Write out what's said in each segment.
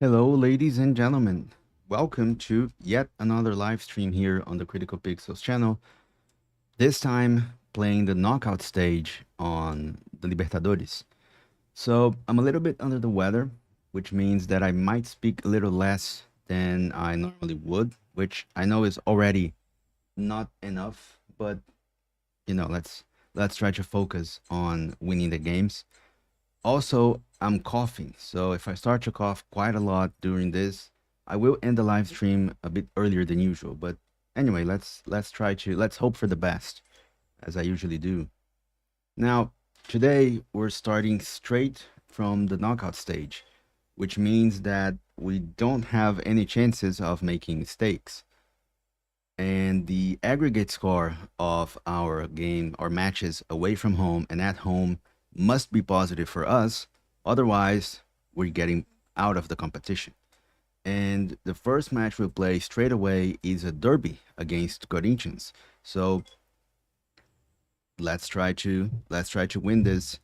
Hello, ladies and gentlemen. Welcome to yet another live stream here on the Critical Pixels channel. This time playing the knockout stage on the Libertadores. So I'm a little bit under the weather, which means that I might speak a little less than I normally would, which I know is already not enough, but let's try to focus on winning the games. Also, I'm coughing, so if I start to cough quite a lot during this, I will end the live stream a bit earlier than usual. But anyway, let's hope for the best, as I usually do. Now, today we're starting straight from the knockout stage, which means that we don't have any chances of making mistakes. And the aggregate score of our game or matches away from home and at home must be positive for us. Otherwise, we're getting out of the competition. And the first match we'll play straight away is a derby against Corinthians. So let's try to win this.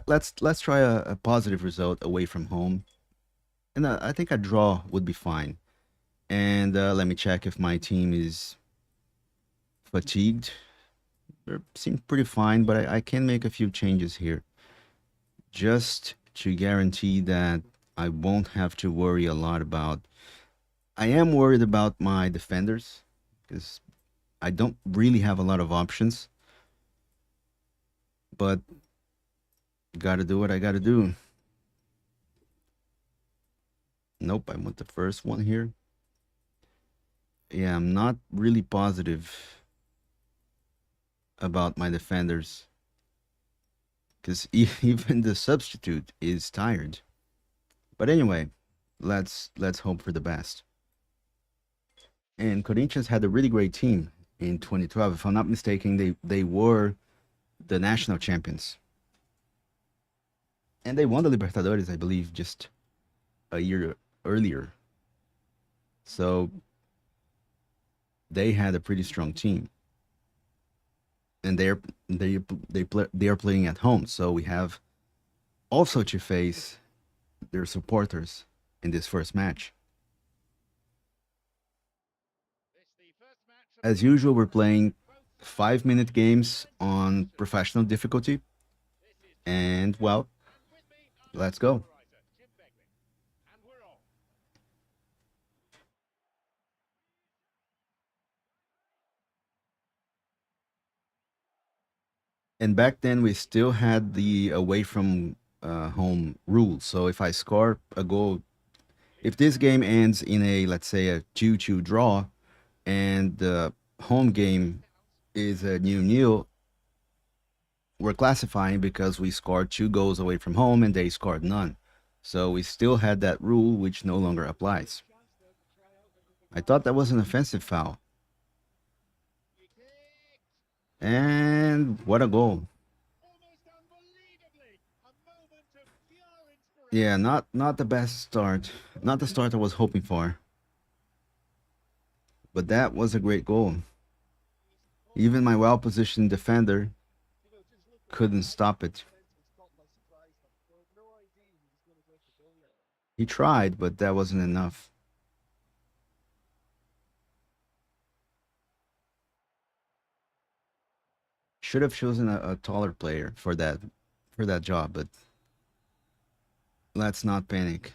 Let's try a positive result away from home, and I think a draw would be fine. And let me check if my team is fatigued. They seem pretty fine, but I can make a few changes here just to guarantee that I won't have to worry a lot about. I am worried about my defenders because I don't really have a lot of options, but gotta do what I gotta do. Nope, I want the first one here. Yeah, I'm not really positive about my defenders because even the substitute is tired. But anyway, let's hope for the best. And Corinthians had a really great team in 2012. If I'm not mistaken, they were the national champions, and they won the Libertadores, I believe, just a year earlier. So they had a pretty strong team, and they are playing at home. So we have also to face their supporters in this first match. As usual, we're playing 5-minute games on professional difficulty, and well, let's go. And back then, we still had the away from home rule. So if I score a goal, if this game ends in a, let's say, a 2-2 draw, and the home game is a nil-nil, we're classifying because we scored 2 goals away from home and they scored none. So we still had that rule, which no longer applies. I thought that was an offensive foul. And what a goal. Yeah, not the best start. Not the start I was hoping for. But that was a great goal. Even my well-positioned defender couldn't stop it. He tried, but that wasn't enough. Should have chosen a taller player for that job, but let's not panic.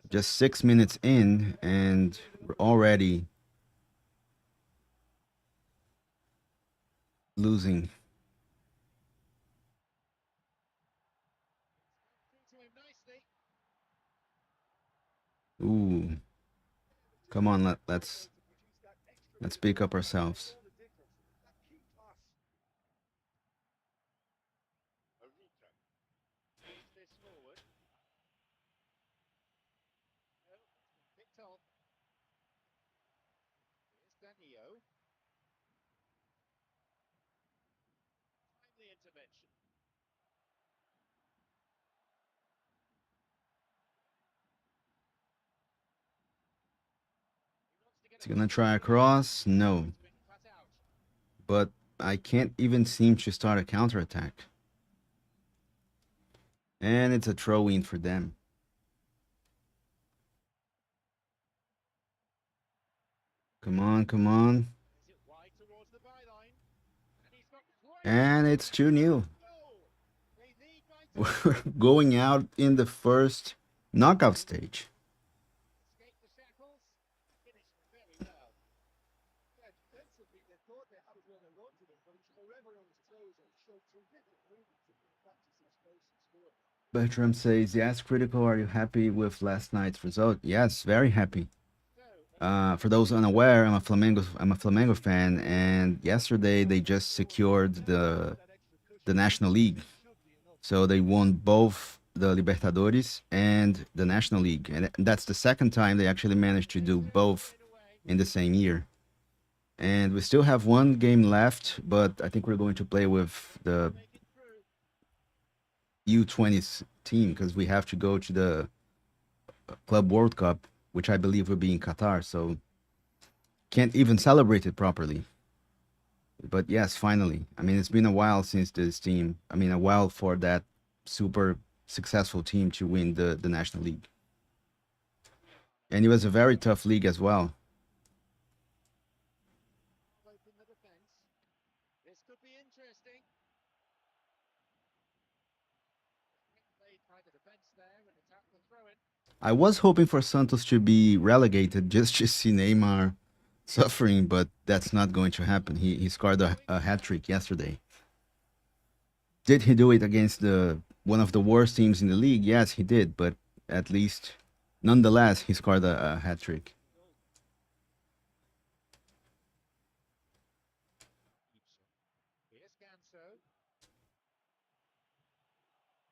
Just 6 minutes in, and we're already losing. Ooh, come on, let's pick up ourselves. Is he gonna try a cross? No, but I can't even seem to start a counterattack. And it's a throw in for them. Come on, come on. And it's 2-0. We're going out in the first knockout stage. Bertram says, yes, critical. Are you happy with last night's result? Yes, very happy. For those unaware, I'm a Flamengo fan, and yesterday they just secured the National League. So they won both the Libertadores and the National League, and that's the second time they actually managed to do both in the same year. And we still have one game left, but I think we're going to play with the U20s team because we have to go to the Club World Cup, which I believe will be in Qatar. So can't even celebrate it properly. But yes, finally. I mean, it's been a while since this team. I mean, a while for that super successful team to win the National League. And it was a very tough league as well. I was hoping for Santos to be relegated just to see Neymar suffering, but that's not going to happen. He scored a hat trick yesterday. Did he do it against the one of the worst teams in the league? Yes, he did, but at least, nonetheless, he scored a hat trick.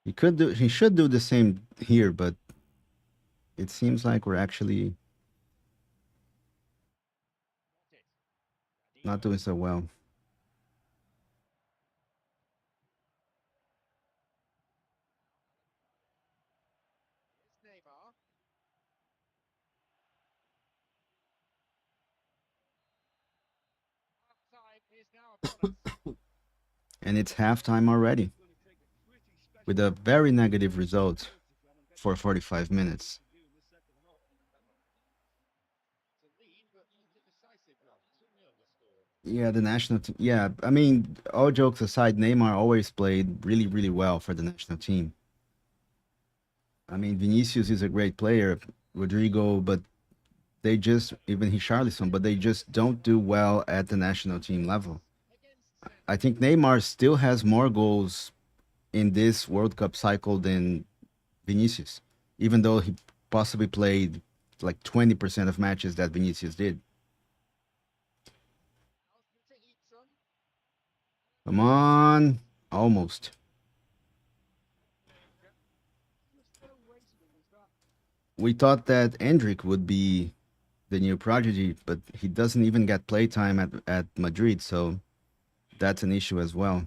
He should do the same here, but it seems like we're actually not doing so well. And it's halftime already with a very negative result for 45 minutes. Yeah, the national team. Yeah, I mean, all jokes aside, Neymar always played really, really well for the national team. I mean, Vinicius is a great player, Rodrigo, but they just, even Richarlison, but they just don't do well at the national team level. I think Neymar still has more goals in this World Cup cycle than Vinicius, even though he possibly played like 20% of matches that Vinicius did. Come on. Almost. We thought that Endrick would be the new prodigy, but he doesn't even get playtime at Madrid, so that's an issue as well.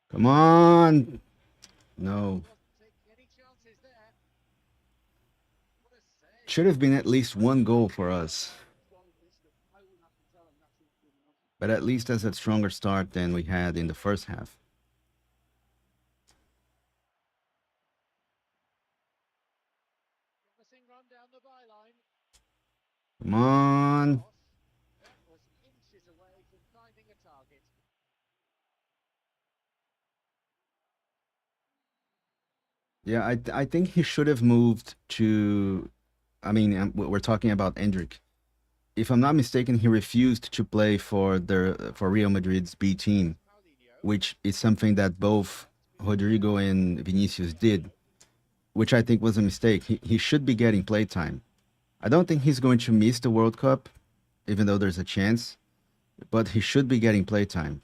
Come on. No. Should have been at least one goal for us, but at least as a stronger start than we had in the first half. Come on. Yeah, I think he should have moved to. I mean, we're talking about Endrick. If I'm not mistaken, he refused to play for Real Madrid's B team, which is something that both Rodrigo and Vinicius did, which I think was a mistake. He should be getting playtime. I don't think he's going to miss the World Cup, even though there's a chance, but he should be getting playtime.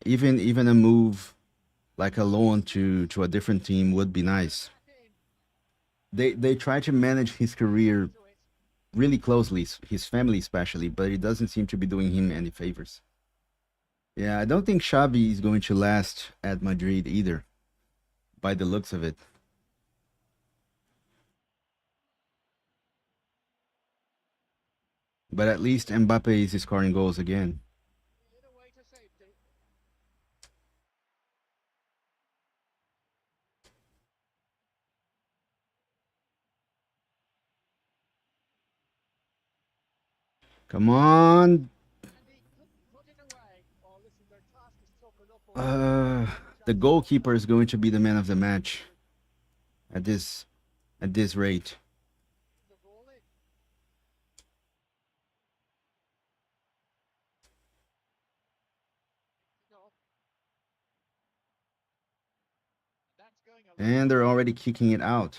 Even a move like a loan to a different team would be nice. They try to manage his career really closely, his family especially, but it doesn't seem to be doing him any favors. Yeah, I don't think Xavi is going to last at Madrid either, by the looks of it. But at least Mbappe is scoring goals again. Come on. The goalkeeper is going to be the man of the match at this rate. And they're already kicking it out.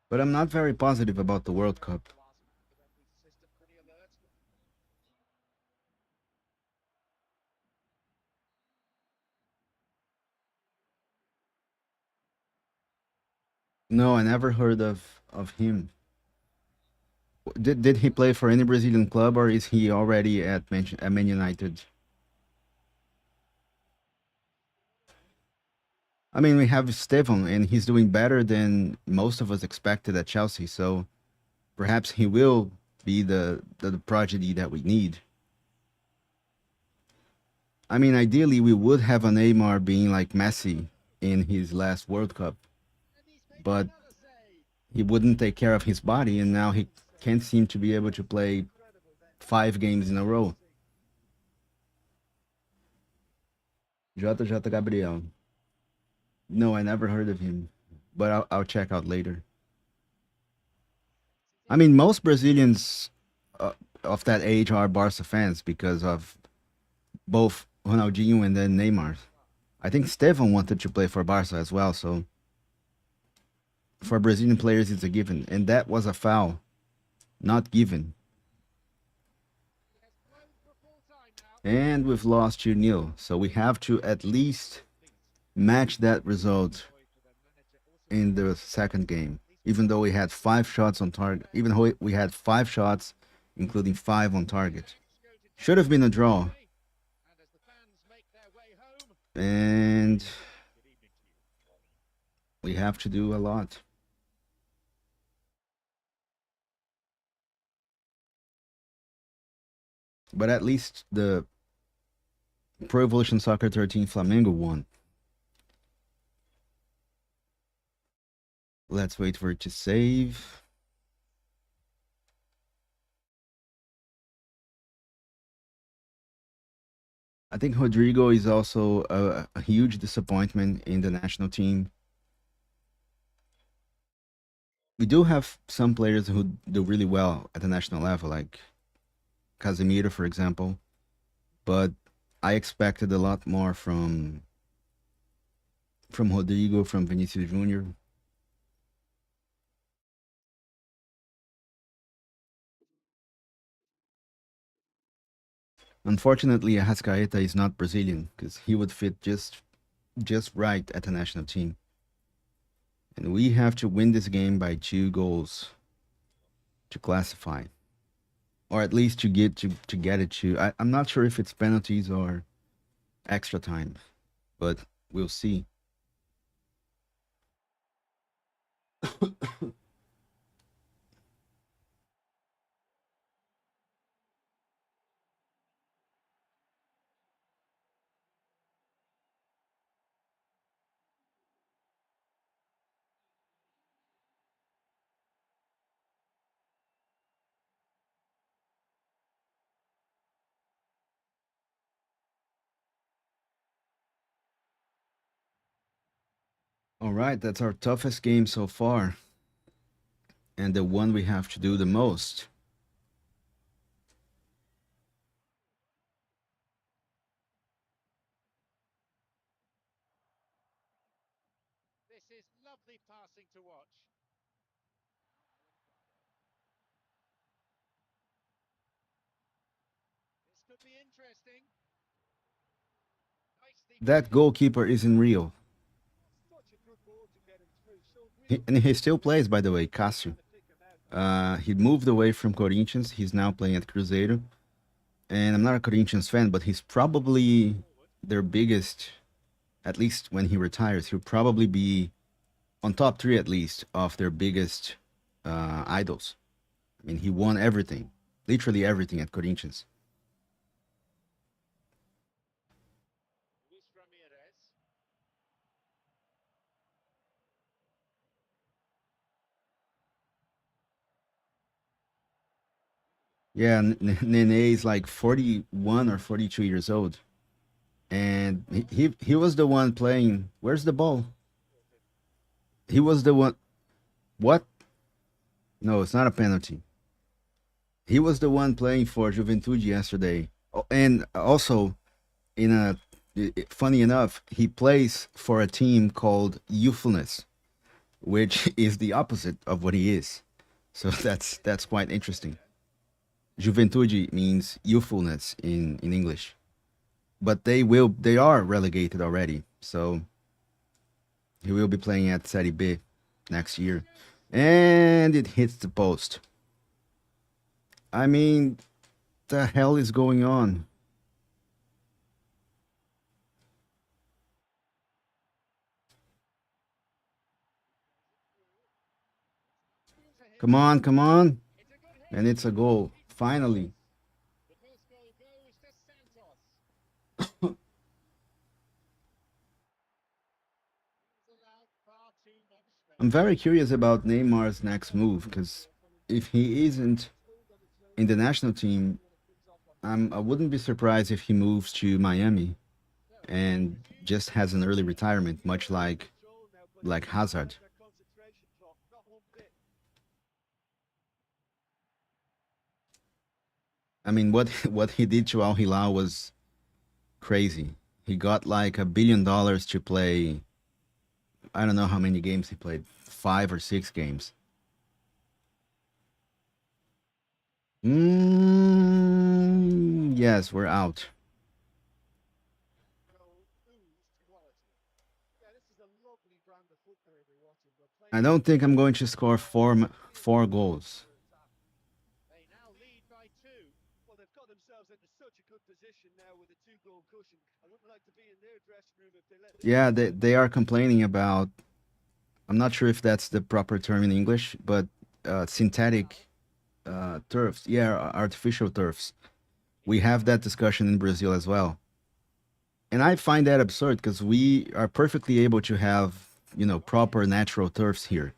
But I'm not very positive about the World Cup. No, I never heard of him. Did he play for any Brazilian club, or is he already at Man United? I mean, we have Stefan, and he's doing better than most of us expected at Chelsea. So perhaps he will be the prodigy that we need. I mean, ideally, we would have a Neymar being like Messi in his last World Cup, but he wouldn't take care of his body, and now he can't seem to be able to play 5 games in a row. JJ Gabriel. No, I never heard of him, but I'll check out later. I mean, most Brazilians uh, of that age are Barca fans because of both Ronaldinho and then Neymar. I think Stefan wanted to play for Barca as well, so for Brazilian players, it's a given. And that was a foul, not given. And we've lost 2-0, so we have to at least match that result in the second game. Even though we had 5 shots on target, even though we had 5 shots, including 5 on target. Should have been a draw. And we have to do a lot. But at least the Pro Evolution Soccer 13 Flamengo won. Let's wait for it to save. I think Rodrigo is also a huge disappointment in the national team. We do have some players who do really well at the national level, like Casemiro, for example. But I expected a lot more from Rodrigo, from Vinicius Junior. Unfortunately, Arrascaeta is not Brazilian because he would fit just right at the national team. And we have to win this game by 2 goals to classify, or at least to get it to. I'm not sure if it's penalties or extra time, but we'll see. All right, that's our toughest game so far, and the one we have to do the most. That goalkeeper isn't real. And he still plays, by the way, Cássio. He moved away from Corinthians. He's now playing at Cruzeiro. And I'm not a Corinthians fan, but he's probably their biggest, at least when he retires, he'll probably be on top 3 at least of their biggest idols. I mean, he won everything, literally everything at Corinthians. Yeah, Nene is like 41 or 42 years old, and he was the one playing. Where's the ball? He was the one. What? No, it's not a penalty. He was the one playing for Juventude yesterday. Oh, and also, in a funny enough, he plays for a team called Youthfulness, which is the opposite of what he is. So that's quite interesting. Juventude means youthfulness in English, but they are relegated already. So he will be playing at Serie B next year, and it hits the post. I mean, the hell is going on? Come on, come on. And it's a goal. Finally. I'm very curious about Neymar's next move because if he isn't in the national team, I wouldn't be surprised if he moves to Miami and just has an early retirement, much like Hazard. I mean, what what he did to Al Hilal was crazy. He got like $1 billion to play. I don't know how many games he played, 5 or 6 games. Yes, we're out. I don't think I'm going to score four goals. Yeah, they are complaining about. I'm not sure if that's the proper term in English, but synthetic turfs. Yeah, artificial turfs. We have that discussion in Brazil as well, and I find that absurd because we are perfectly able to have proper natural turfs here.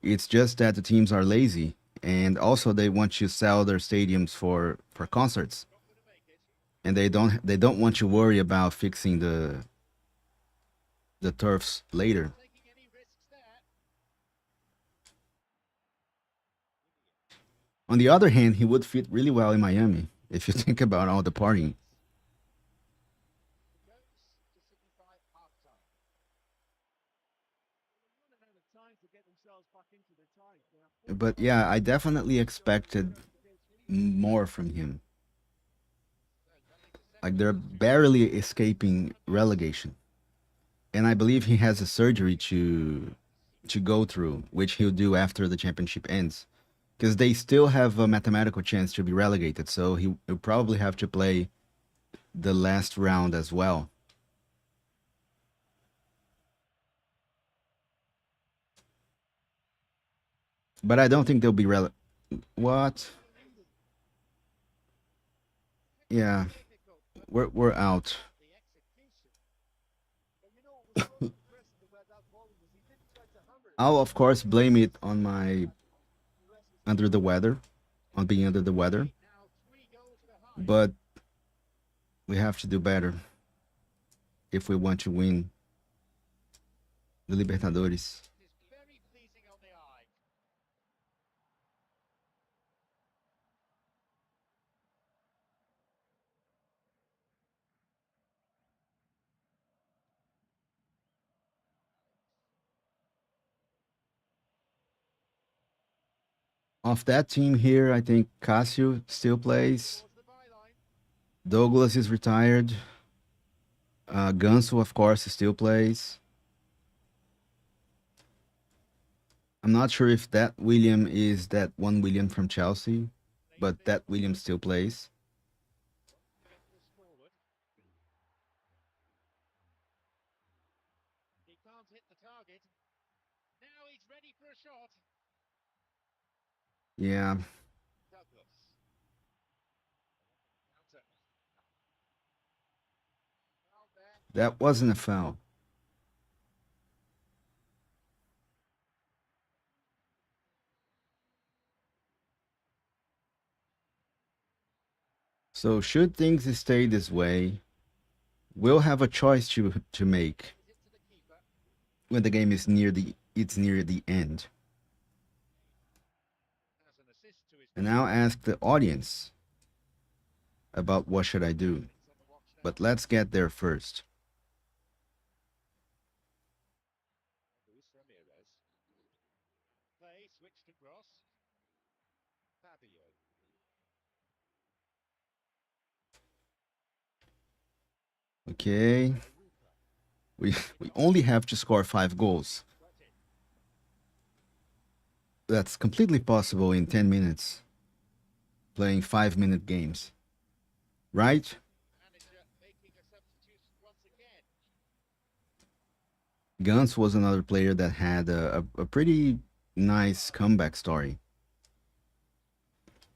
It's just that the teams are lazy, and also they want to sell their stadiums for concerts, and they don't want to worry about fixing the turfs later. On the other hand, he would fit really well in Miami if you think about all the partying. But yeah, I definitely expected more from him. Like they're barely escaping relegation, and I believe he has a surgery to go through, which he'll do after the championship ends, because they still have a mathematical chance to be relegated. So he'll probably have to play the last round as well. But I don't think they'll be What? Yeah, we're out. I'll of course blame it on my under the weather, on being under the weather, but we have to do better if we want to win the Libertadores. Of that team here, I think Casio still plays. Douglas is retired. Ganso, of course, still plays. I'm not sure if that William is that one William from Chelsea, but that William still plays. Yeah, that wasn't a foul. So should things stay this way, we'll have a choice to make when the game is near the end. And now ask the audience about what should I do. But let's get there first. Okay. We only have to score 5 goals. That's completely possible in 10 minutes playing 5-minute games. Right? Gans was another player that had a pretty nice comeback story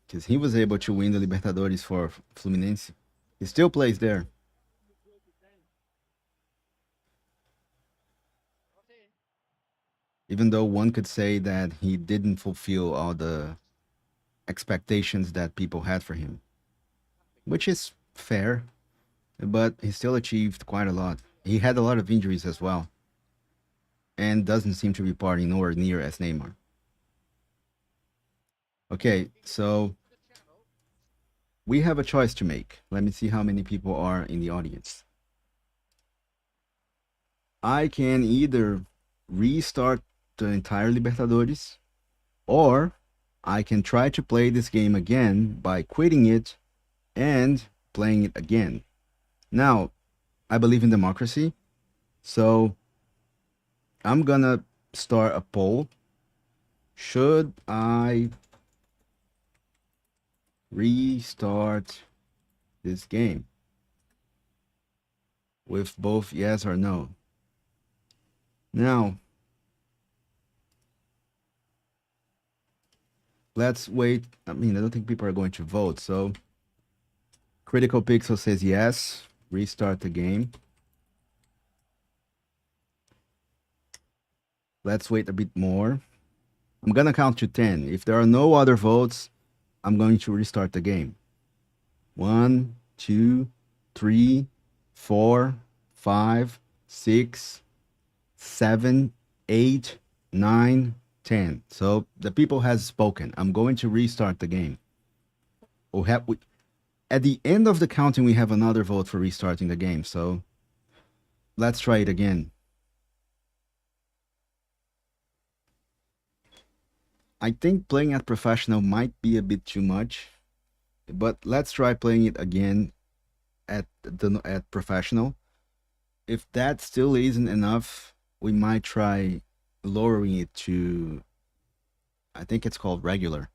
because he was able to win the Libertadores for Fluminense. He still plays there, even though one could say that he didn't fulfill all the expectations that people had for him, which is fair, but he still achieved quite a lot. He had a lot of injuries as well, and doesn't seem to be partying nowhere near as Neymar. Okay, so we have a choice to make. Let me see how many people are in the audience. I can either restart the entire Libertadores, or I can try to play this game again by quitting it and playing it again. Now, I believe in democracy, so I'm gonna start a poll. Should I restart this game? With both yes or no. Now, let's wait. I mean, I don't think people are going to vote, so Critical Pixel says yes, restart the game. Let's wait a bit more. I'm gonna count to 10. If there are no other votes, I'm going to restart the game. 1, 2, 3, 4, 5, 6, 7, 8, 9, 10. So the people has spoken. I'm going to restart the game. At the end of the counting, we have another vote for restarting the game. So let's try it again. I think playing at professional might be a bit too much, but let's try playing it again at professional. If that still isn't enough, we might try lowering it to, I think it's called regular.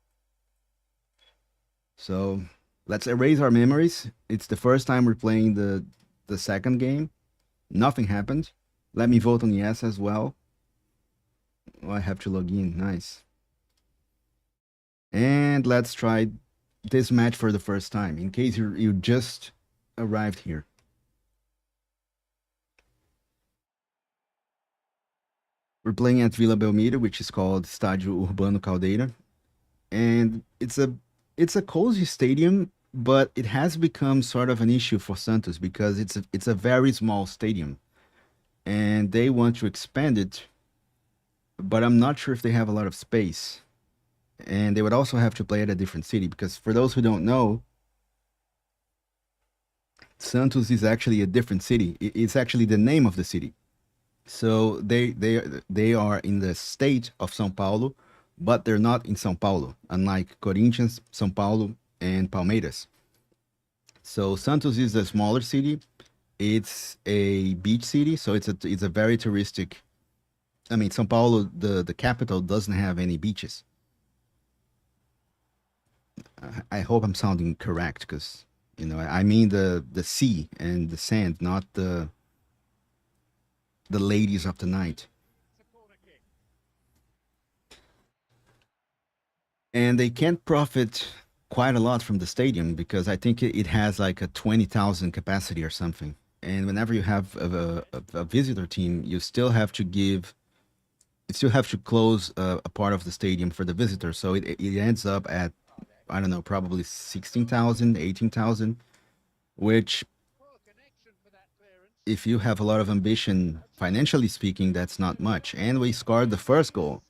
So let's erase our memories. It's the first time we're playing the second game. Nothing happened. Let me vote on yes as well. Oh, I have to log in. Nice. And let's try this match for the first time in case you just arrived here. We're playing at Vila Belmiro, which is called Estádio Urbano Caldeira, and it's a cozy stadium, but it has become sort of an issue for Santos because it's a very small stadium, and they want to expand it, but I'm not sure if they have a lot of space, and they would also have to play at a different city because for those who don't know, Santos is actually a different city. It's actually the name of the city. So they are in the state of São Paulo, but they're not in São Paulo, unlike Corinthians, São Paulo, and Palmeiras. So Santos is a smaller city. It's a beach city, so it's a very touristic. I mean, São Paulo, the capital, doesn't have any beaches. I hope I'm sounding correct because I mean the sea and the sand, not the ladies of the night. and they can't profit quite a lot from the stadium because I think it has like a 20,000 capacity or something. And whenever you have a visitor team, you still have to close a part of the stadium for the visitors. So it ends up at, I don't know, probably 16,000, 18,000. Which, if you have a lot of ambition, financially speaking, that's not much. And we scored the first goal.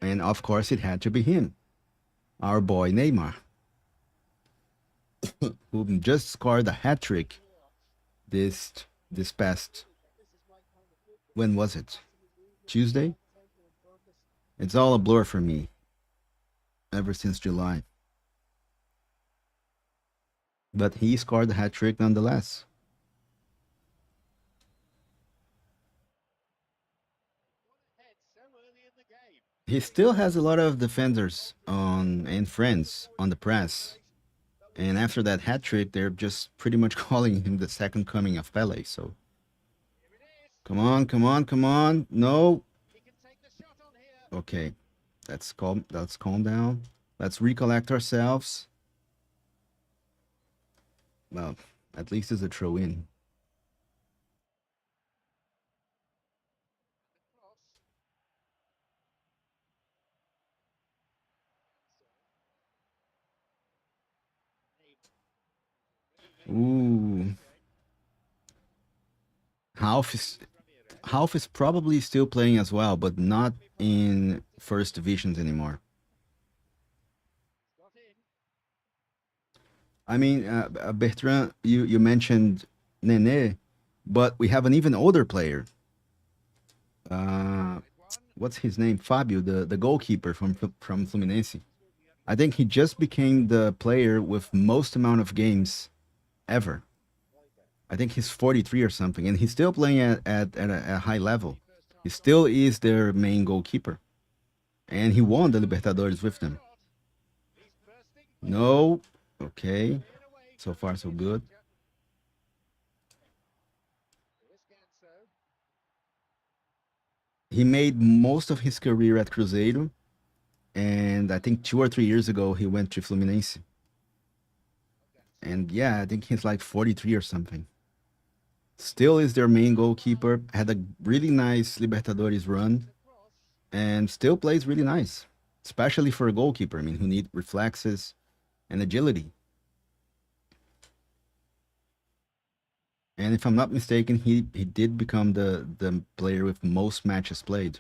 And of course, it had to be him, our boy Neymar, who just scored a hat trick this this past, when was it? Tuesday? It's all a blur for me ever since July. But he scored a hat trick nonetheless. He still has a lot of defenders on and friends on the press. And after that hat trick, they're just pretty much calling him the second coming of Pele. So come on, come on, come on. No. Okay. Let's calm down. Let's recollect ourselves. Well, at least it's a throw in. Ooh. Half is Half is probably still playing as well, but not in first divisions anymore. I mean, Bertrand, you mentioned Nene, but we have an even older player. Uh, what's his name? Fabio, the goalkeeper from Fluminense. I think he just became the player with most amount of games ever. I think he's 43 or something, and he's still playing at a high level. He still is their main goalkeeper, and he won the Libertadores with them. No, okay, so far so good. He made most of his career at Cruzeiro, and I think 2 or 3 years ago he went to Fluminense. And yeah, I think he's like 43 or something. Still is their main goalkeeper. Had a really nice Libertadores run, and still plays really nice, especially for a goalkeeper. I mean, who need reflexes and agility. And if I'm not mistaken, he did become the player with most matches played.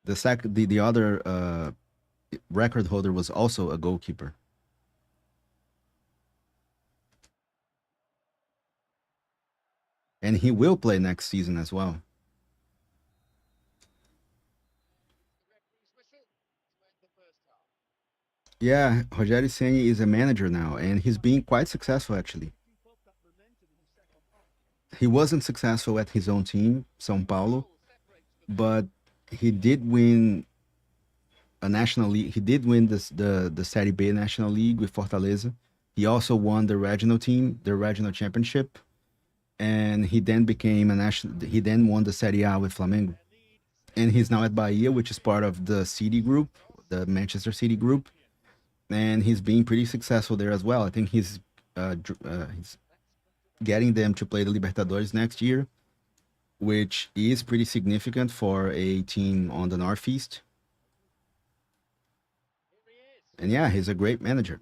The other record holder was also a goalkeeper, and he will play next season as well. Yeah, Rogério Ceni is a manager now, and he's being quite successful actually. He wasn't successful at his own team, São Paulo, but he did win a national league. He did win the Série B National League with Fortaleza. He also won the regional team, the regional championship, and he then became a national. He then won the Série A with Flamengo, and he's now at Bahia, which is part of the City Group, the Manchester City Group, and he's being pretty successful there as well. I think he's getting them to play the Libertadores next year, which is pretty significant for a team on the Northeast. And yeah, he's a great manager.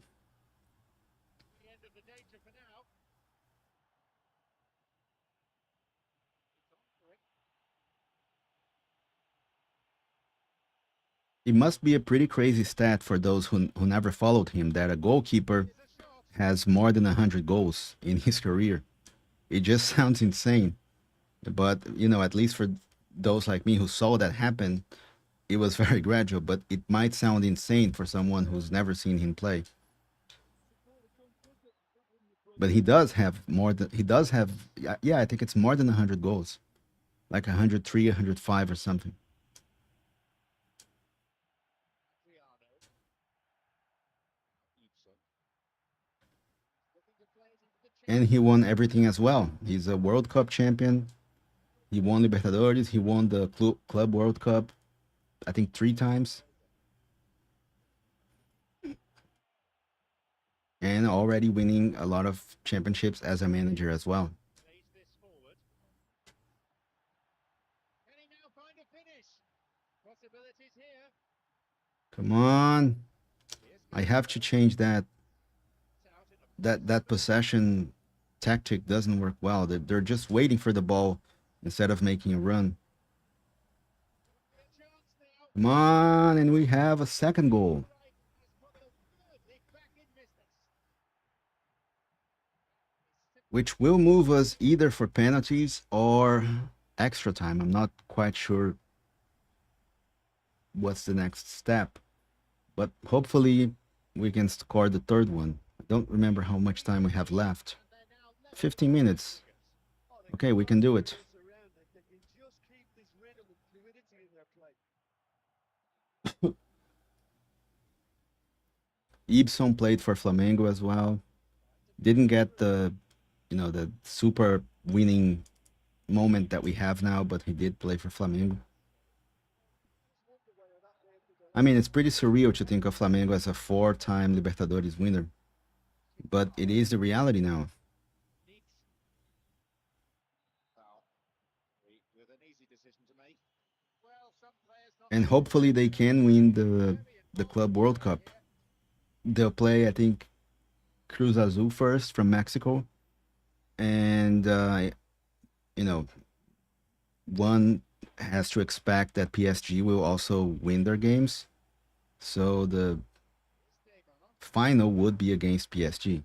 It must be a pretty crazy stat for those who never followed him that a goalkeeper has more than 100 goals in his career. It just sounds insane. But, at least for those like me who saw that happen, it was very gradual, but it might sound insane for someone who's never seen him play. But he does have, yeah, I think it's more than 100 goals, like 103, 105 or something. And he won everything as well. He's a World Cup champion. He won Libertadores. He won the Club World Cup, I think 3 times, and already winning a lot of championships as a manager as well. Come on. I have to change that. That possession tactic doesn't work well. They're just waiting for the ball instead of making a run. Come on, and we have a second goal, which will move us either for penalties or extra time. I'm not quite sure what's the next step, but hopefully we can score the third one. I don't remember how much time we have left. 15 minutes. Okay, we can do it. Ibson played for Flamengo as well. Didn't get the super winning moment that we have now, but he did play for Flamengo. I mean, it's pretty surreal to think of Flamengo as a 4-time Libertadores winner, but it is the reality now. And hopefully they can win the Club World Cup. They'll play, I think, Cruz Azul first from Mexico, and you know, one has to expect that PSG will also win their games. So the final would be against PSG.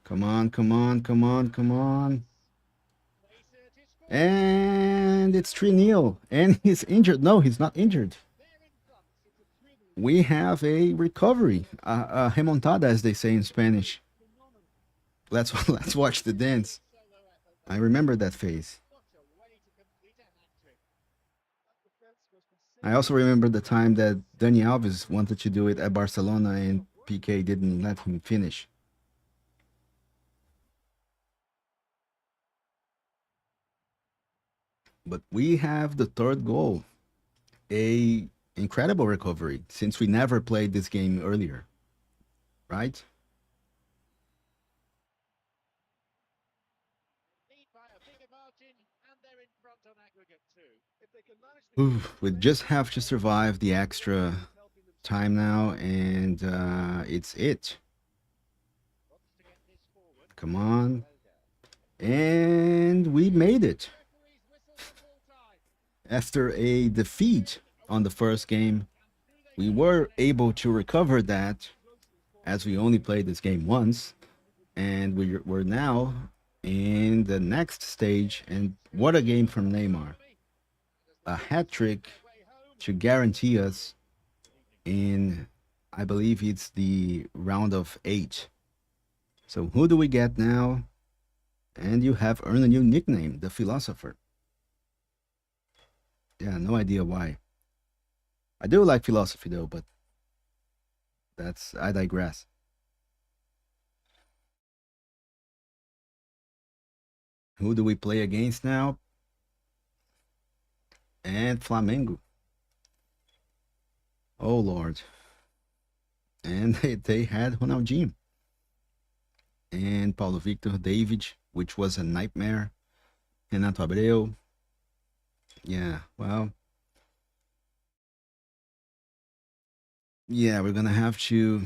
Come on, come on, come on, come on. And it's 3-0. And he's injured. No, he's not injured. We have a recovery, a remontada, as they say in Spanish. Let's watch the dance. I remember that phase. I also remember the time that Dani Alves wanted to do it at Barcelona and PK didn't let him finish. But we have the third goal. A incredible recovery since we never played this game earlier, right? Oof, we just have to survive the extra time now, and it's it. Come on. And we made it. After a defeat on the first game, we were able to recover that as we only played this game once. And we're now in the next stage. And what a game from Neymar! A hat trick to guarantee us in, I believe it's the round of 8. So who do we get now? And you have earned a new nickname, the Philosopher. Yeah, no idea why. I do like philosophy though, but I digress. Who do we play against now? And Flamengo. Oh Lord. And they had Ronaldinho and Paulo Victor David, which was a nightmare. Renato Abreu. Yeah, well, yeah, we're gonna have to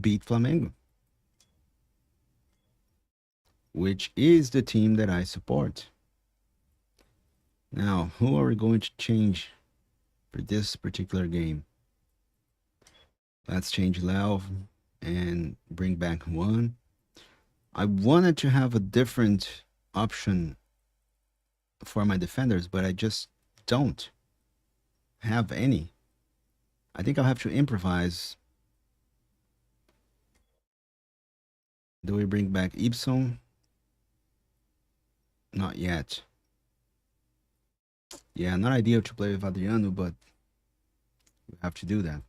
beat Flamengo, which is the team that I support. Now, who are we going to change for this particular game? Let's change Leo and bring back one. I wanted to have a different option for my defenders, but I just don't have any. I think I'll have to improvise. Do we bring back Ibson? Not yet. Yeah, not ideal to play with Adriano, but we have to do that.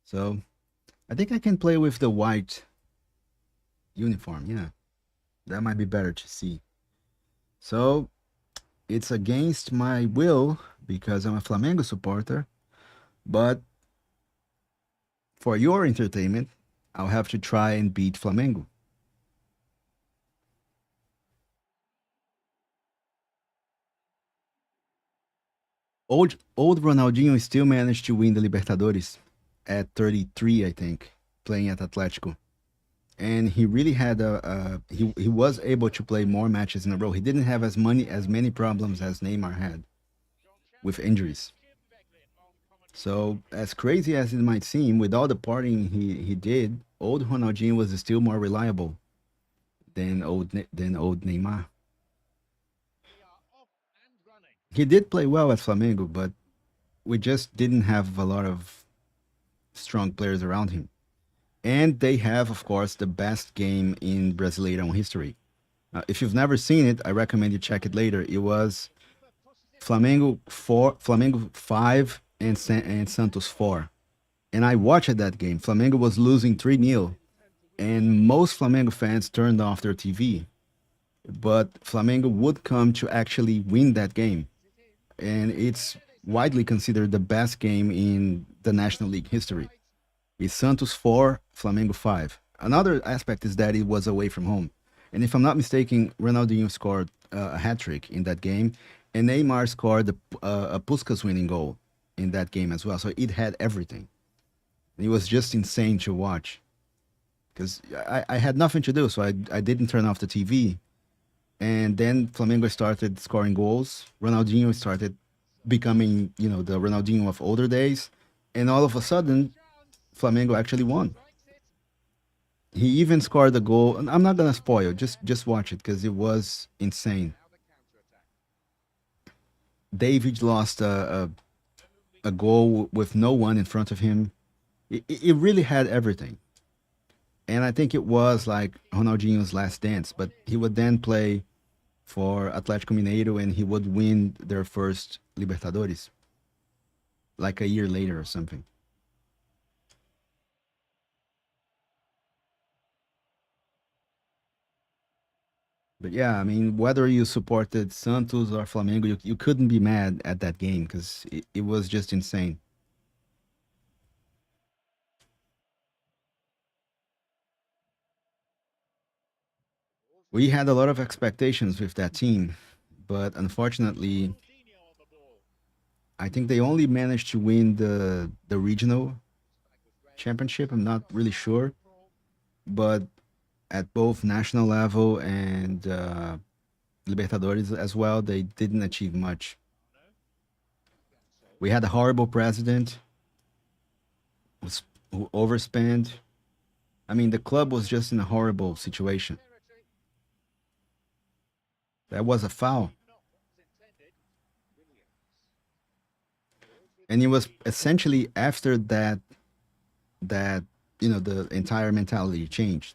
So I think I can play with the white uniform. Yeah, that might be better to see. So it's against my will because I'm a Flamengo supporter, but for your entertainment, I'll have to try and beat Flamengo. Old Ronaldinho still managed to win the Libertadores at 33, I think, playing at Atletico. And he really had he was able to play more matches in a row. He didn't have as many problems as Neymar had with injuries. So as crazy as it might seem, with all the partying he did, old Ronaldinho was still more reliable than old Neymar. He did play well at Flamengo, but we just didn't have a lot of strong players around him. And they have, of course, the best game in Brasileirão history. If you've never seen it, I recommend you check it later. It was Flamengo 5, and Santos 4. And I watched that game. Flamengo was losing 3-0, and most Flamengo fans turned off their TV. But Flamengo would come to actually win that game. And it's widely considered the best game in the National League history. It's Santos 4, Flamengo 5. Another aspect is that it was away from home. And if I'm not mistaken, Ronaldinho scored a hat trick in that game, and Neymar scored a Puskas winning goal in that game as well. So it had everything. And it was just insane to watch because I had nothing to do, so I didn't turn off the TV. And then Flamengo started scoring goals. Ronaldinho started becoming, the Ronaldinho of older days. And all of a sudden, Flamengo actually won. He even scored a goal. And I'm not gonna spoil. Just watch it because it was insane. David lost a goal with no one in front of him. It really had everything. And I think it was like Ronaldinho's last dance. But he would then play for Atlético Mineiro and he would win their first Libertadores like a year later or something. But yeah, I mean, whether you supported Santos or Flamengo, you couldn't be mad at that game because it was just insane. We had a lot of expectations with that team, but unfortunately, I think they only managed to win the regional championship. I'm not really sure, but at both national level and Libertadores as well, they didn't achieve much. We had a horrible president who overspent. I mean, the club was just in a horrible situation. That was a foul. And it was essentially after that the entire mentality changed.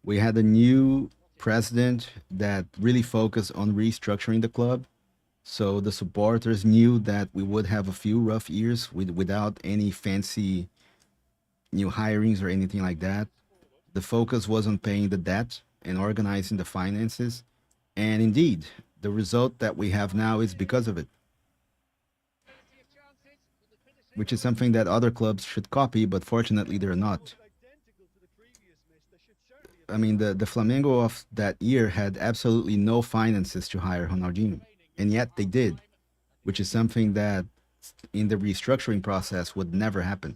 We had a new president that really focused on restructuring the club. So the supporters knew that we would have a few rough years without any fancy new hirings or anything like that. The focus was on paying the debt and organizing the finances. And indeed, the result that we have now is because of it, which is something that other clubs should copy, but fortunately they're not. I mean, the Flamengo of that year had absolutely no finances to hire Ronaldinho, and yet they did, which is something that in the restructuring process would never happen.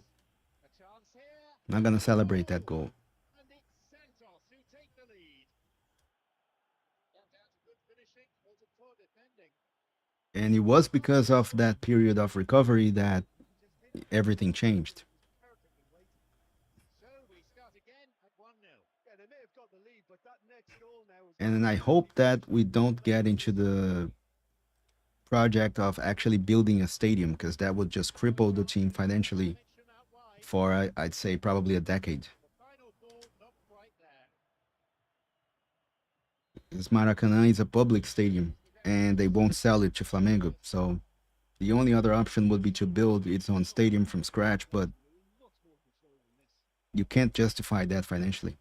I'm not gonna celebrate that goal. And it was because of that period of recovery that everything changed. And I hope that we don't get into the project of actually building a stadium because that would just cripple the team financially for I'd say probably a decade. Because Maracanã is a public stadium and they won't sell it to Flamengo. So the only other option would be to build its own stadium from scratch, but you can't justify that financially.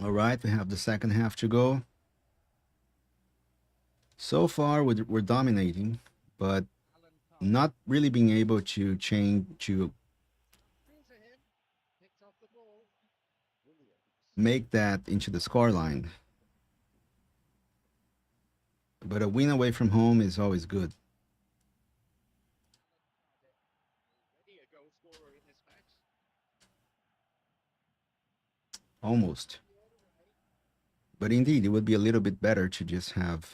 All right, we have the second half to go. So far, we're dominating, but not really being able to change to make that into the score line. But a win away from home is always good. Almost. But indeed, it would be a little bit better to just have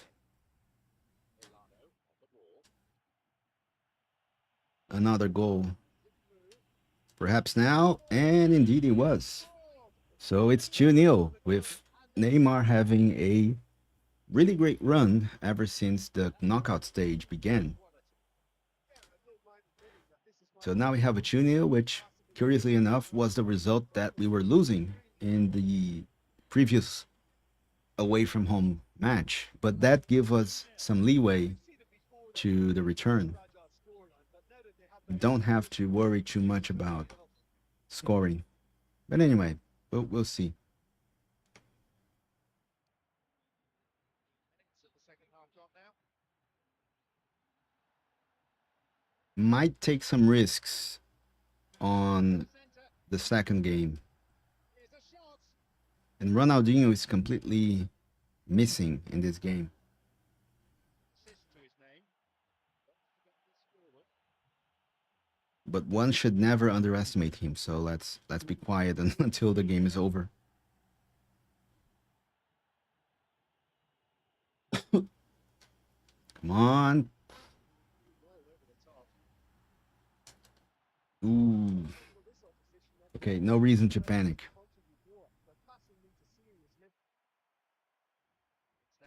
another goal. Perhaps now, and indeed it was. So it's 2-0 with Neymar having a really great run ever since the knockout stage began. So now we have a 2-0, which curiously enough was the result that we were losing in the previous away from home match. But that gave us some leeway to the return. We don't have to worry too much about scoring. But anyway, we'll see. Might take some risks on the second game. And Ronaldinho is completely missing in this game. But one should never underestimate him, so let's be quiet until the game is over. Come on. Ooh. Okay, no reason to panic.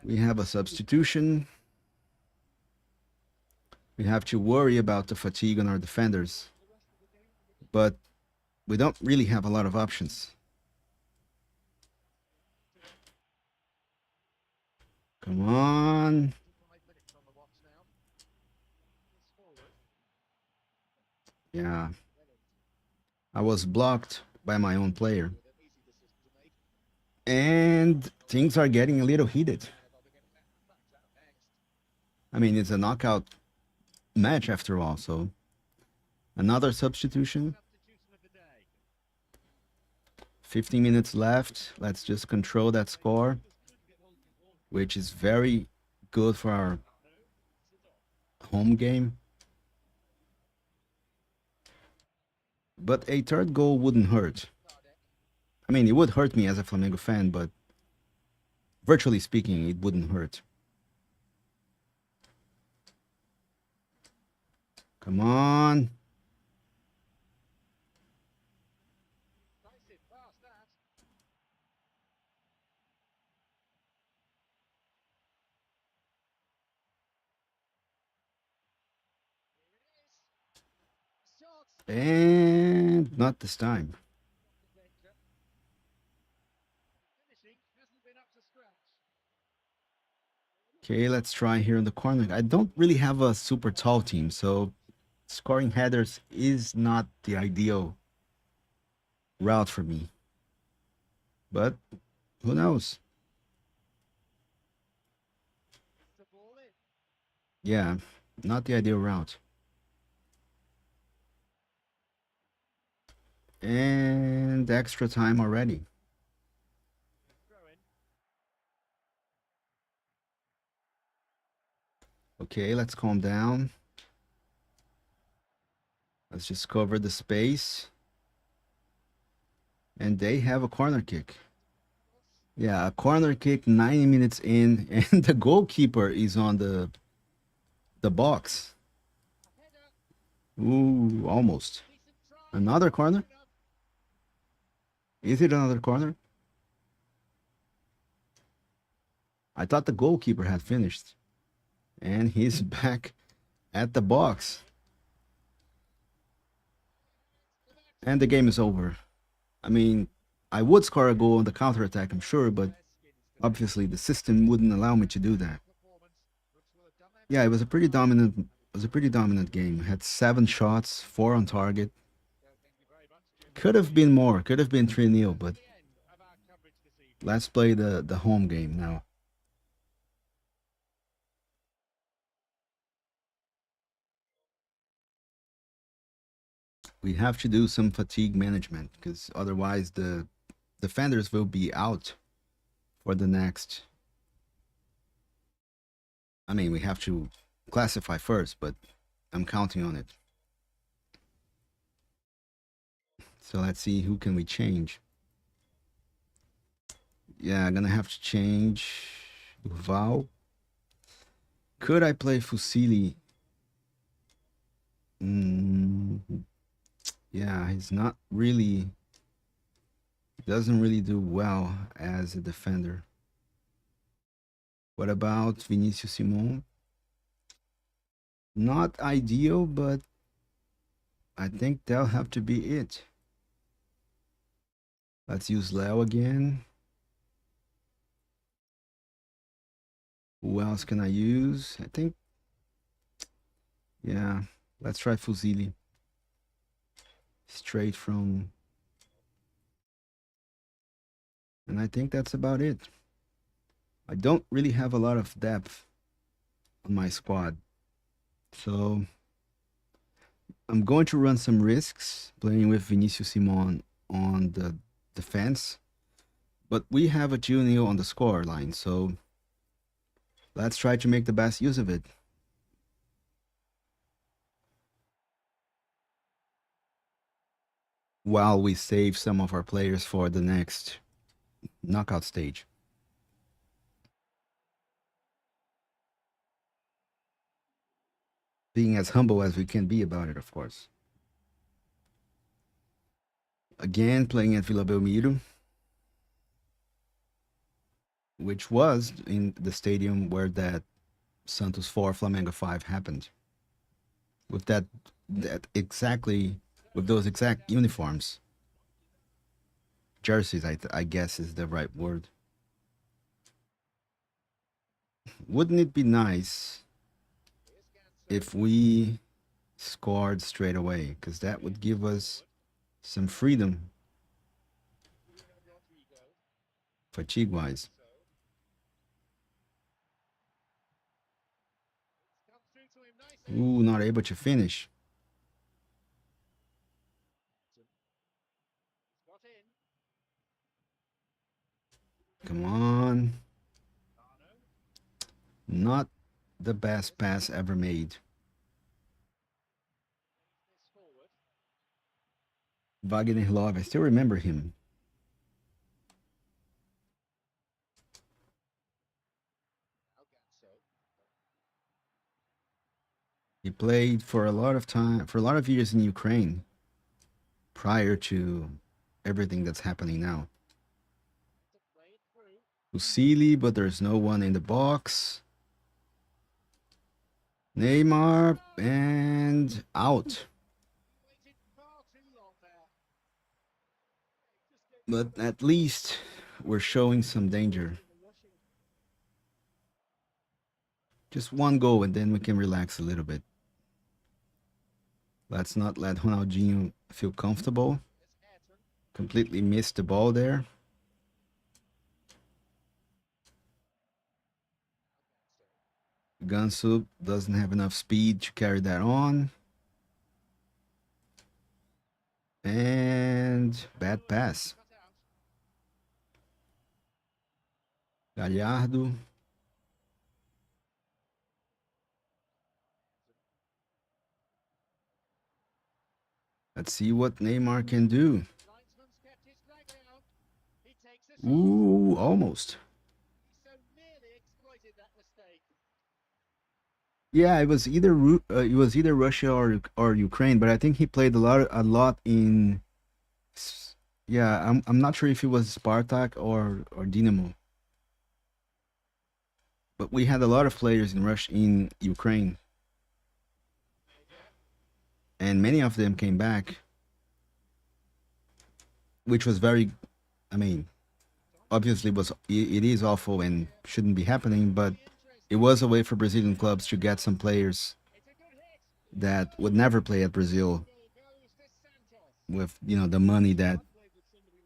We have a substitution. We have to worry about the fatigue on our defenders. But we don't really have a lot of options. Come on. Yeah. I was blocked by my own player. And things are getting a little heated. I mean, it's a knockout match after all, so another substitution. 15 minutes left. Let's just control that score, which is very good for our home game. But a third goal wouldn't hurt. I mean, it would hurt me as a Flamengo fan, but virtually speaking, it wouldn't hurt. Come on. And not this time. Okay, let's try here in the corner. I don't really have a super tall team, so scoring headers is not the ideal route for me. But who knows? Yeah, not the ideal route. And extra time already. Okay, let's calm down. Let's just cover the space. And they have a corner kick. Yeah, a corner kick 90 minutes in, and the goalkeeper is on the box. Ooh, almost. Another corner? Is it another corner? I thought the goalkeeper had finished. And he's back at the box. And the game is over. I mean, I would score a goal on the counter attack, I'm sure, but obviously the system wouldn't allow me to do that. Yeah, it was a pretty dominant. It was a pretty dominant game. Had 7 shots, 4 on target. Could have been more. Could have been 3-0, but let's play the home game now. We have to do some fatigue management because otherwise the defenders will be out for the next. I mean, we have to classify first, but I'm counting on it. So let's see who can we change. Yeah, I'm gonna have to change Val. Could I play Fusili? Mm, yeah, he's not really. Doesn't really do well as a defender. What about Vinicius Simon? Not ideal, but I think that'll have to be it. Let's use Leo again. Who else can I use? I think, yeah, let's try Fuzili. Straight from. And I think that's about it. I don't really have a lot of depth on my squad. So I'm going to run some risks playing with Vinicius Simon on the defense. But we have a Junior on the score line, so let's try to make the best use of it. While we save some of our players for the next knockout stage. Being as humble as we can be about it, of course. Again, playing at Vila Belmiro, which was in the stadium where that Santos 4 Flamengo 5 happened. With that exactly, with those exact uniforms. Jerseys, I guess is the right word. Wouldn't it be nice if we scored straight away? Because that would give us some freedom fatigue wise. Ooh, not able to finish. Come on. Not the best pass ever made. Wagner Love, I still remember him. He played for a lot of time, for a lot of years in Ukraine prior to everything that's happening now. Usili, but there's no one in the box. Neymar and out. But at least we're showing some danger. Just one goal and then we can relax a little bit. Let's not let Ronaldinho feel comfortable. Completely missed the ball there. Gansu doesn't have enough speed to carry that on. And bad pass. Gallardo. Let's see what Neymar can do. Ooh, almost. Yeah, it was either Russia or Ukraine, but I think he played a lot in. Yeah, I'm not sure if it was Spartak or Dynamo, but we had a lot of players in Ukraine, and many of them came back. which was very, I mean, obviously it is awful and shouldn't be happening, but it was a way for Brazilian clubs to get some players that would never play at Brazil with the money that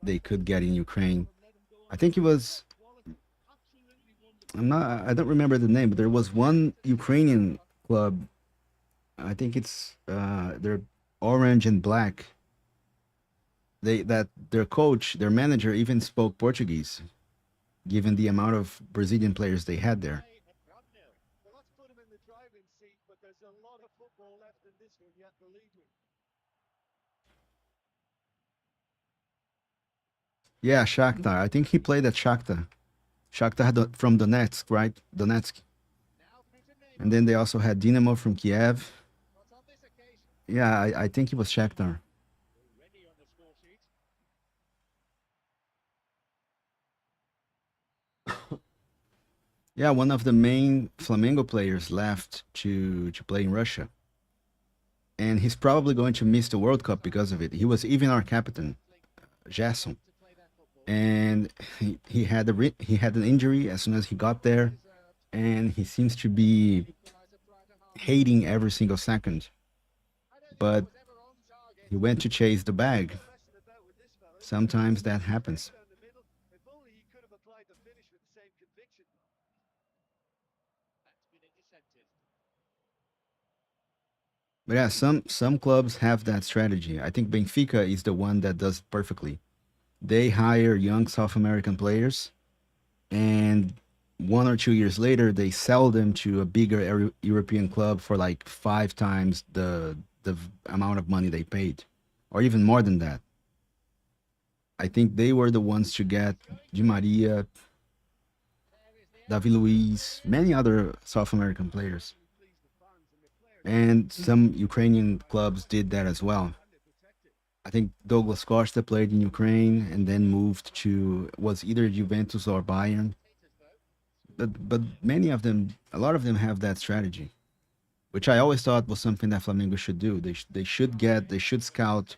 they could get in Ukraine. I think it was I don't remember the name, but there was one Ukrainian club. I think it's they're orange and black. Their coach, their manager even spoke Portuguese, given the amount of Brazilian players they had there. Yeah, Shakhtar. I think he played at Shakhtar. Shakhtar had from Donetsk, right? Donetsk. And then they also had Dynamo from Kiev. Yeah, I think he was Shakhtar. Yeah, one of the main Flamengo players left to play in Russia. And he's probably going to miss the World Cup because of it. He was even our captain, Jason. And he had an injury as soon as he got there, and he seems to be hating every single second. But he went to chase the bag. Sometimes that happens. But yeah, some clubs have that strategy. I think Benfica is the one that does it perfectly. They hire young South American players, and 1 or 2 years later, they sell them to a bigger European club for like 5 times the amount of money they paid, or even more than that. I think they were the ones to get Di Maria, Davi Luiz, many other South American players. And some Ukrainian clubs did that as well. I think Douglas Costa played in Ukraine and then moved to was either Juventus or Bayern. But many of them, a lot of them have that strategy, which I always thought was something that Flamengo should do. They should scout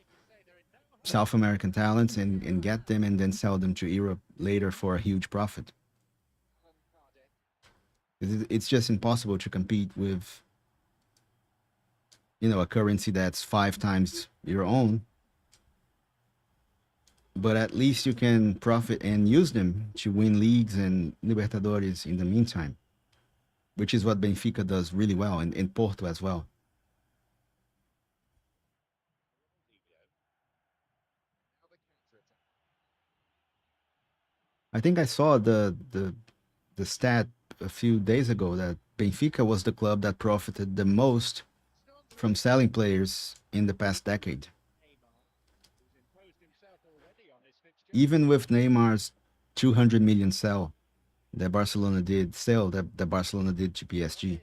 South American talents and get them and then sell them to Europe later for a huge profit. It's just impossible to compete with a currency that's 5 times your own, but at least you can profit and use them to win leagues and Libertadores in the meantime, which is what Benfica does really well, and in Porto as well. I think I saw the stat a few days ago that Benfica was the club that profited the most from selling players in the past decade. Even with Neymar's 200 million sell that Barcelona did to PSG.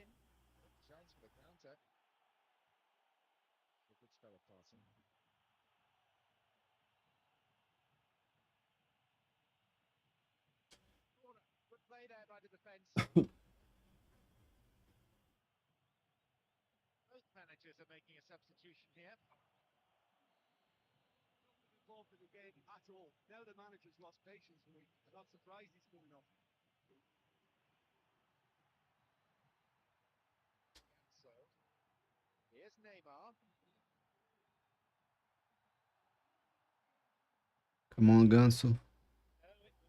Come on, Ganso.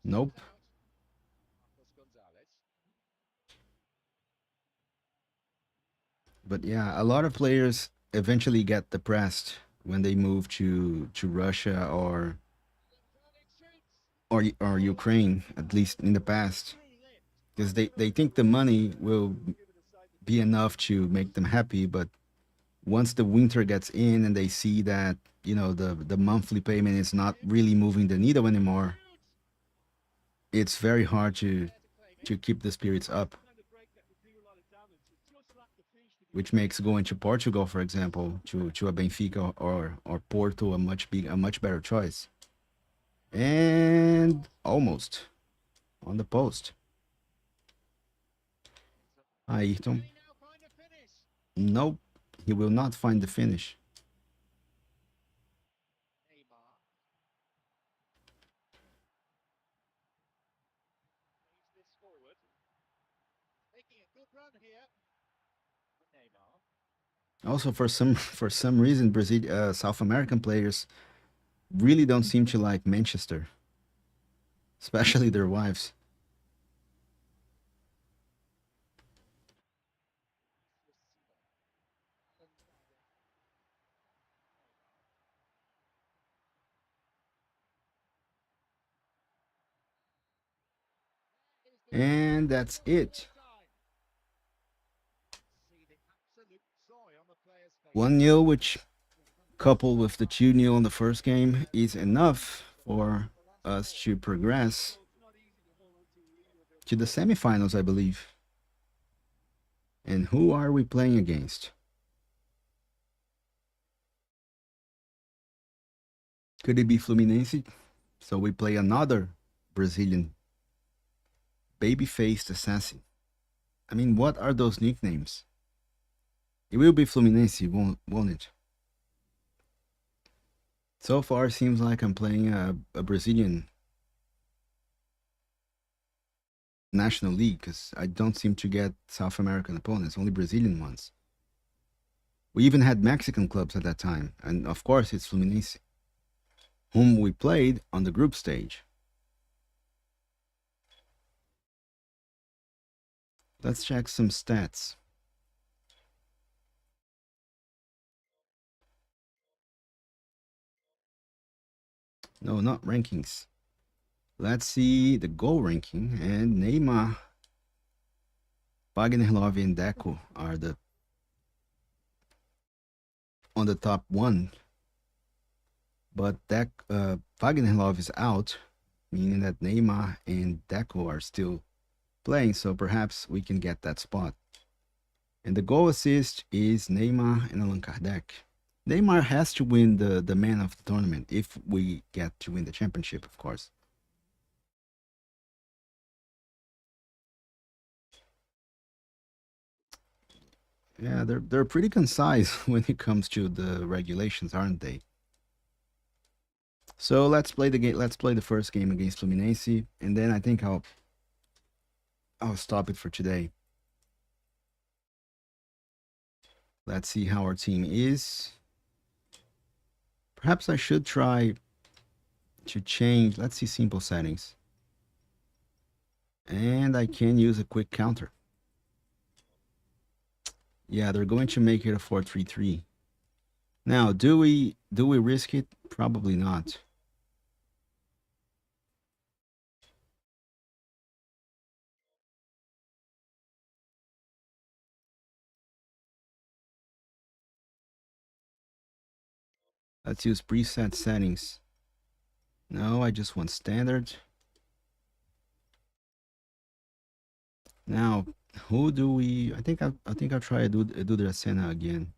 Nope. But yeah, a lot of players eventually get depressed when they move to Russia or Ukraine, at least in the past, because they think the money will be enough to make them happy. But once the winter gets in and they see that the monthly payment is not really moving the needle anymore, it's very hard to keep the spirits up, which makes going to Portugal, for example, to a Benfica or Porto a much better choice. And almost on the post. Ayrton. Nope, he will not find the finish. Also, for some reason, Brazil, South American players really don't seem to like Manchester, especially their wives. And that's it. 1-0, which coupled with the 2-0 in the first game is enough for us to progress to the semifinals, I believe. And who are we playing against? Could it be Fluminense? So we play another Brazilian baby-faced assassin. I mean, what are those nicknames? It will be Fluminense, won't it? So far, it seems like I'm playing a Brazilian National League because I don't seem to get South American opponents, only Brazilian ones. We even had Mexican clubs at that time, and of course, it's Fluminense, whom we played on the group stage. Let's check some stats. No, not rankings. Let's see the goal ranking, and Neymar, Wagner Love, and Deco are the on the top one, but Wagner Love is out, meaning that Neymar and Deco are still playing, so perhaps we can get that spot. And the goal assist is Neymar and Allan Kardec. Neymar has to win the man of the tournament if we get to win the championship, of course. Yeah, they're pretty concise when it comes to the regulations, aren't they? So let's play the game. Let's play the first game against Fluminense, and then I think I'll stop it for today. Let's see how our team is. Perhaps I should try to change. Let's see simple settings, and I can use a quick counter. Yeah, they're going to make it a 4-3-3. Now, do we risk it? Probably not. Let's use preset settings. No, I just want standard. Now, who do we? I think I'll try do the Asena again.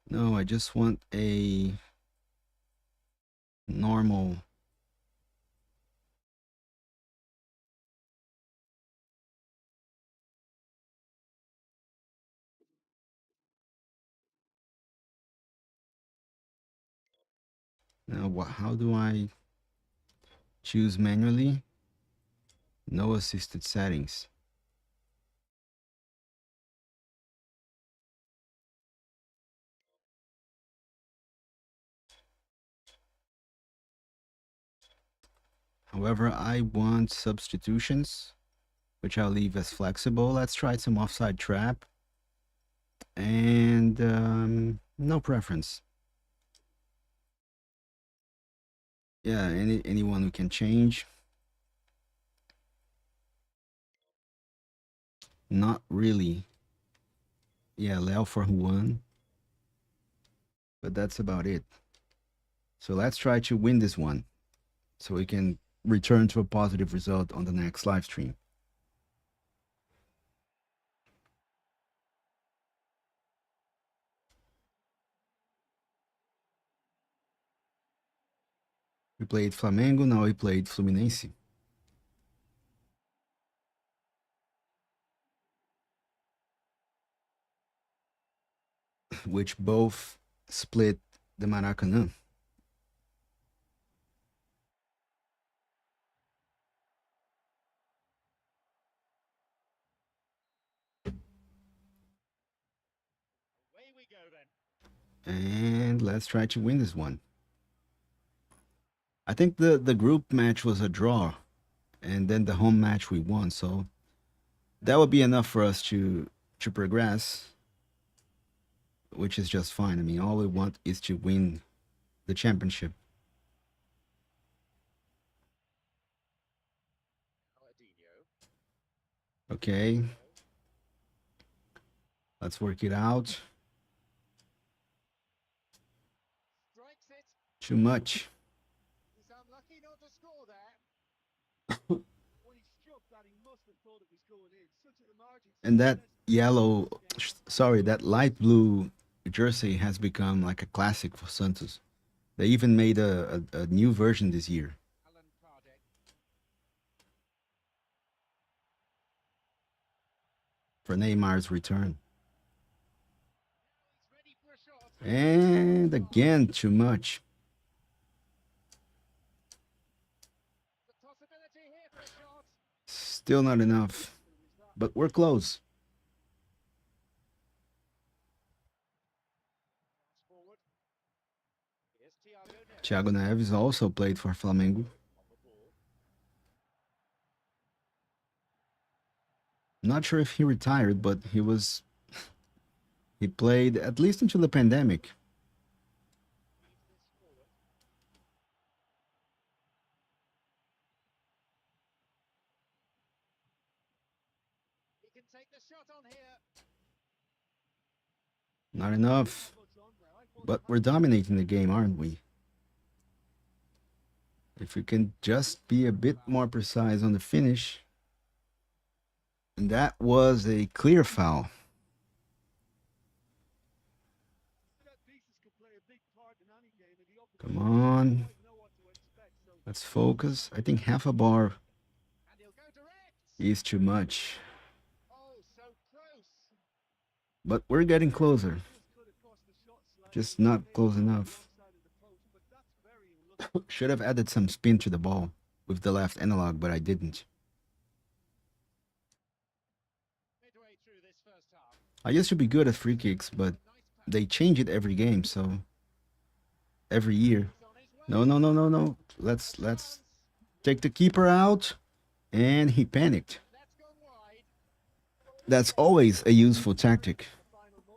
No, I just want a normal. Now, how do I choose manually? No assisted settings. However, I want substitutions, which I'll leave as flexible. Let's try some offside trap and no preference. Yeah, anyone who can change. Not really. Yeah, Leo for one, but that's about it. So let's try to win this one so we can return to a positive result on the next live stream. We played Flamengo, now we played Fluminense, which both split the Maracanã. And let's try to win this one. I think the group match was a draw, and then the home match we won, so that would be enough for us to progress, which is just fine. I mean, all we want is to win the championship. Okay, let's work it out. Too much. And that yellow, sorry, that light blue jersey has become like a classic for Santos. They even made a new version this year for Neymar's return. And again, too much. Still not enough, but we're close. Thiago Neves also played for Flamengo. Not sure if he retired, but he played at least until the pandemic. Not enough. But we're dominating the game, aren't we? If we can just be a bit more precise on the finish. And that was a clear foul. Come on. Let's focus. I think half a bar is too much. But we're getting closer. Just not close enough. Should have added some spin to the ball with the left analog, but I didn't. I used to be good at free kicks, but they change it every game, so every year. No, no, no, no, no. Let's take the keeper out, and he panicked. That's always a useful tactic.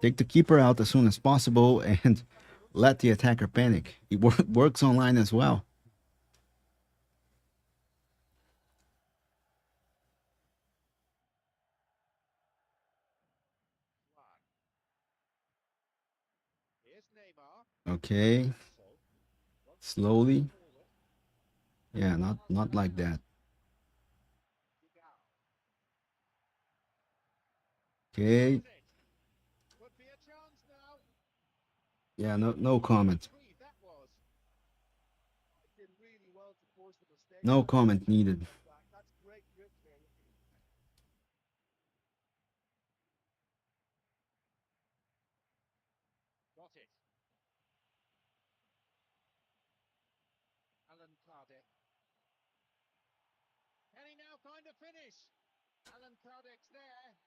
Take the keeper out as soon as possible and let the attacker panic. It works online as well. Okay, slowly. Yeah, not like that. Okay. Yeah, no comment. No comment needed.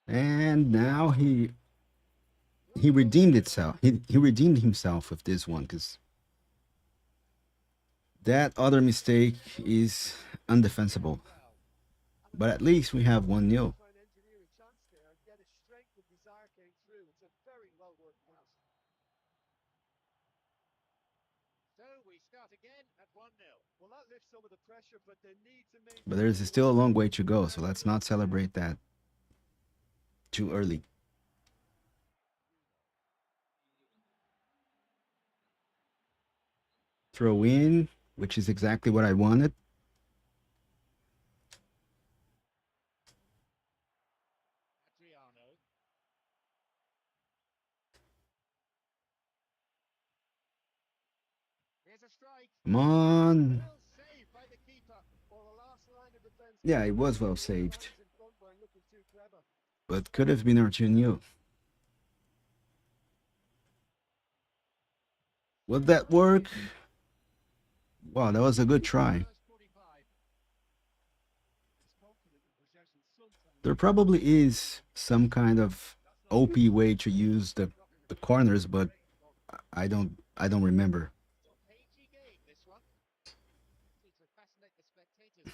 And now he redeemed itself. He redeemed himself with this one because that other mistake is undefensible. But at least we have 1-0. But there's still a long way to go, so let's not celebrate that too early. Throw in, which is exactly what I wanted. Come on. Yeah, it was well saved. But could have been Artunio. Would that work? Wow, that was a good try. There probably is some kind of OP way to use the corners, but I don't remember.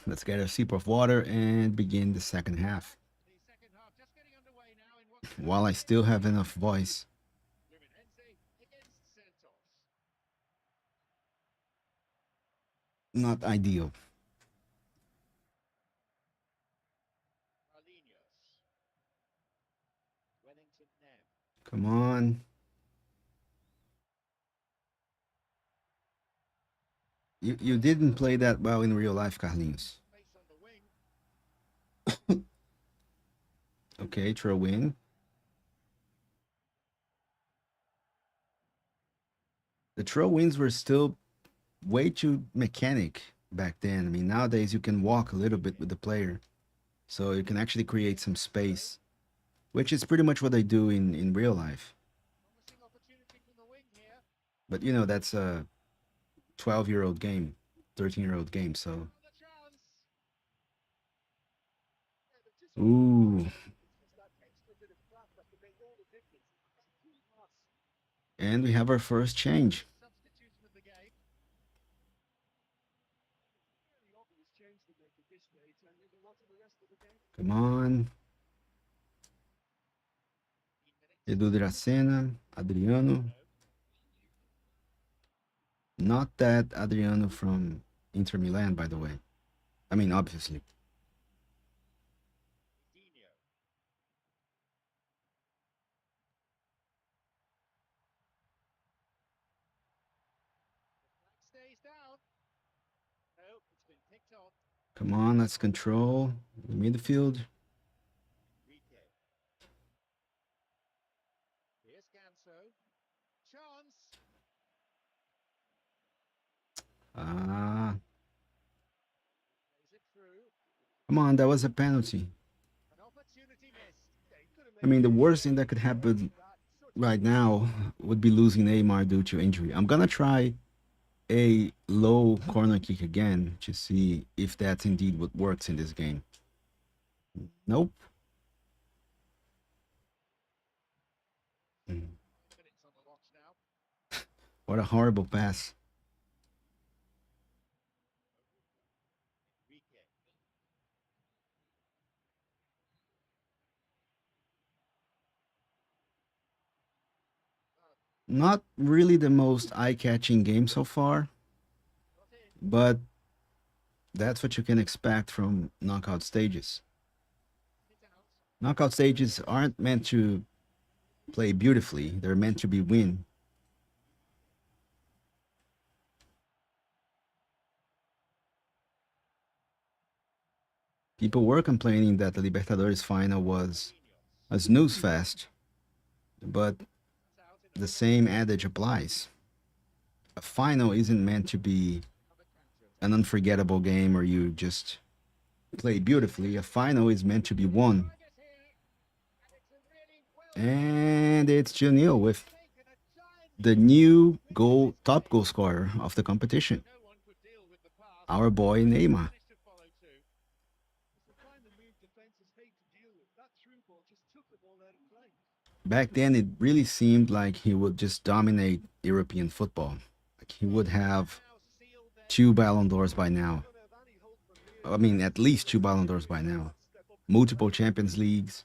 Let's get a sip of water and begin the second half. While I still have enough voice. Not ideal. Come on. You didn't play that well in real life, Carlinhos. Okay, throw in. The throw ins were still way too mechanic back then. I mean, nowadays you can walk a little bit with the player, so you can actually create some space, which is pretty much what I do in real life. But that's a 12-year-old game, 13-year-old game. So, ooh, and we have our first change. Come on, Edu Dracena, Adriano. Not that Adriano from Inter Milan, by the way. I mean, obviously. Come on, let's control the midfield. Ah, come on, that was a penalty. I mean, the worst thing that could happen right now would be losing Neymar due to injury. I'm gonna try a low corner kick again to see if that's indeed what works in this game. Nope. Mm. What a horrible pass. Not really the most eye-catching game so far, but that's what you can expect from knockout stages. Knockout stages aren't meant to play beautifully, they're meant to be win. People were complaining that the Libertadores final was a snooze fest, but the same adage applies. A final isn't meant to be an unforgettable game where you just play beautifully. A final is meant to be won. And it's 2-0 with the new top goal scorer of the competition, our boy Neymar. Back then, it really seemed like he would just dominate European football. Like he would have two Ballon d'Ors by now. I mean, at least two Ballon d'Ors by now. Multiple Champions Leagues,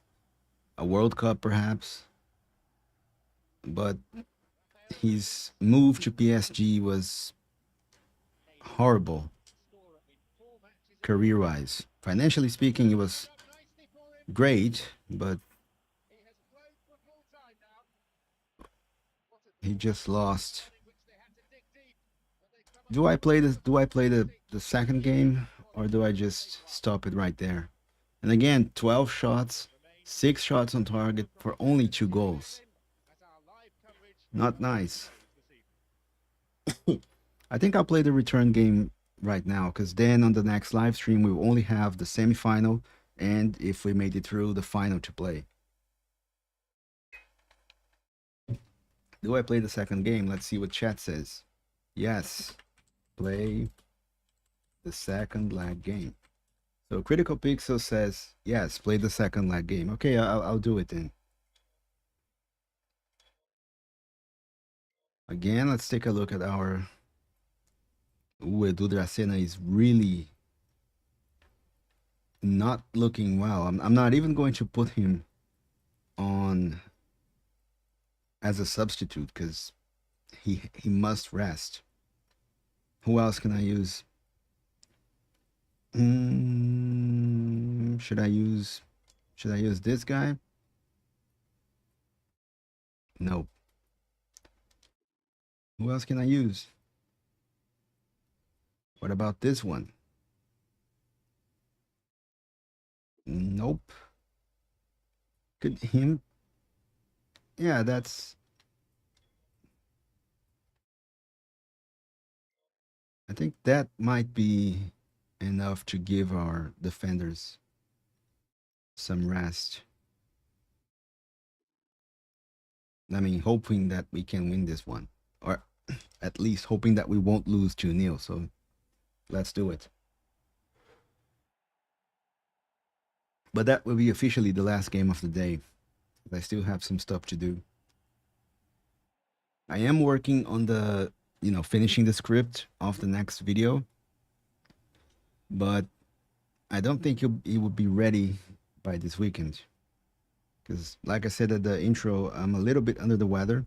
a World Cup perhaps. But his move to PSG was horrible career wise. Financially speaking, it was great, but he just lost. Do I play the second game or do I just stop it right there? And again, 12 shots, 6 shots on target for only 2 goals. Not nice. I think I'll play the return game right now because then on the next live stream we will only have the semifinal and if we made it through the final to play. Do I play the second game? Let's see what chat says. Yes, play the second leg game. So Critical Pixel says, yes, play the second leg game. Okay, I'll do it then. Again, let's take a look at our. Ooh, Edu Dracena is really not looking well. I'm not even going to put him on as a substitute because he must rest. Who else can I use? Should I use this guy? No. Who else can I use? What about this one? Nope. Could him? Yeah, that's. I think that might be enough to give our defenders some rest. I mean, hoping that we can win this one, or at least hoping that we won't lose 2-0. So let's do it. But that will be officially the last game of the day. I still have some stuff to do. I am working on finishing the script of the next video, but I don't think it will be ready by this weekend. Because, like I said at the intro, I'm a little bit under the weather.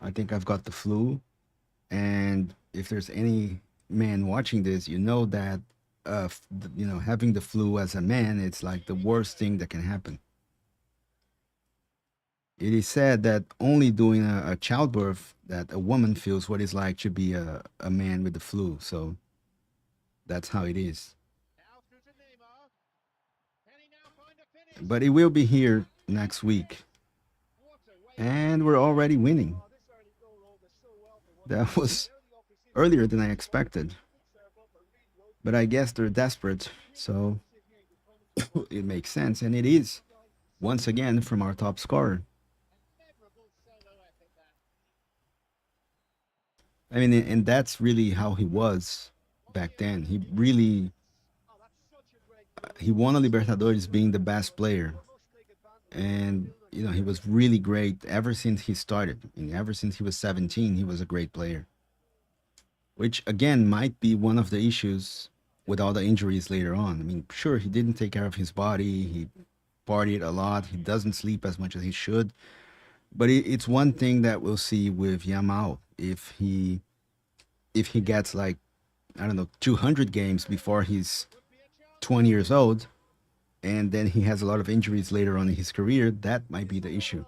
I think I've got the flu. And if there's any man watching this, you know that, having the flu as a man, it's like the worst thing that can happen. It is said that only doing a childbirth that a woman feels what it's like to be a man with the flu. So that's how it is. But it will be here next week. And we're already winning. That was earlier than I expected. But I guess they're desperate, so it makes sense. And it is, once again, from our top scorer. I mean, and that's really how he was back then. He really he won a Libertadores being the best player, and he was really great ever since he started. I mean, ever since he was 17, he was a great player. Which again might be one of the issues with all the injuries later on. I mean, sure, he didn't take care of his body. He partied a lot. He doesn't sleep as much as he should. But it's one thing that we'll see with Yamal if he gets like, I don't know, 200 games before he's 20 years old, and then he has a lot of injuries later on in his career. That might be the issue.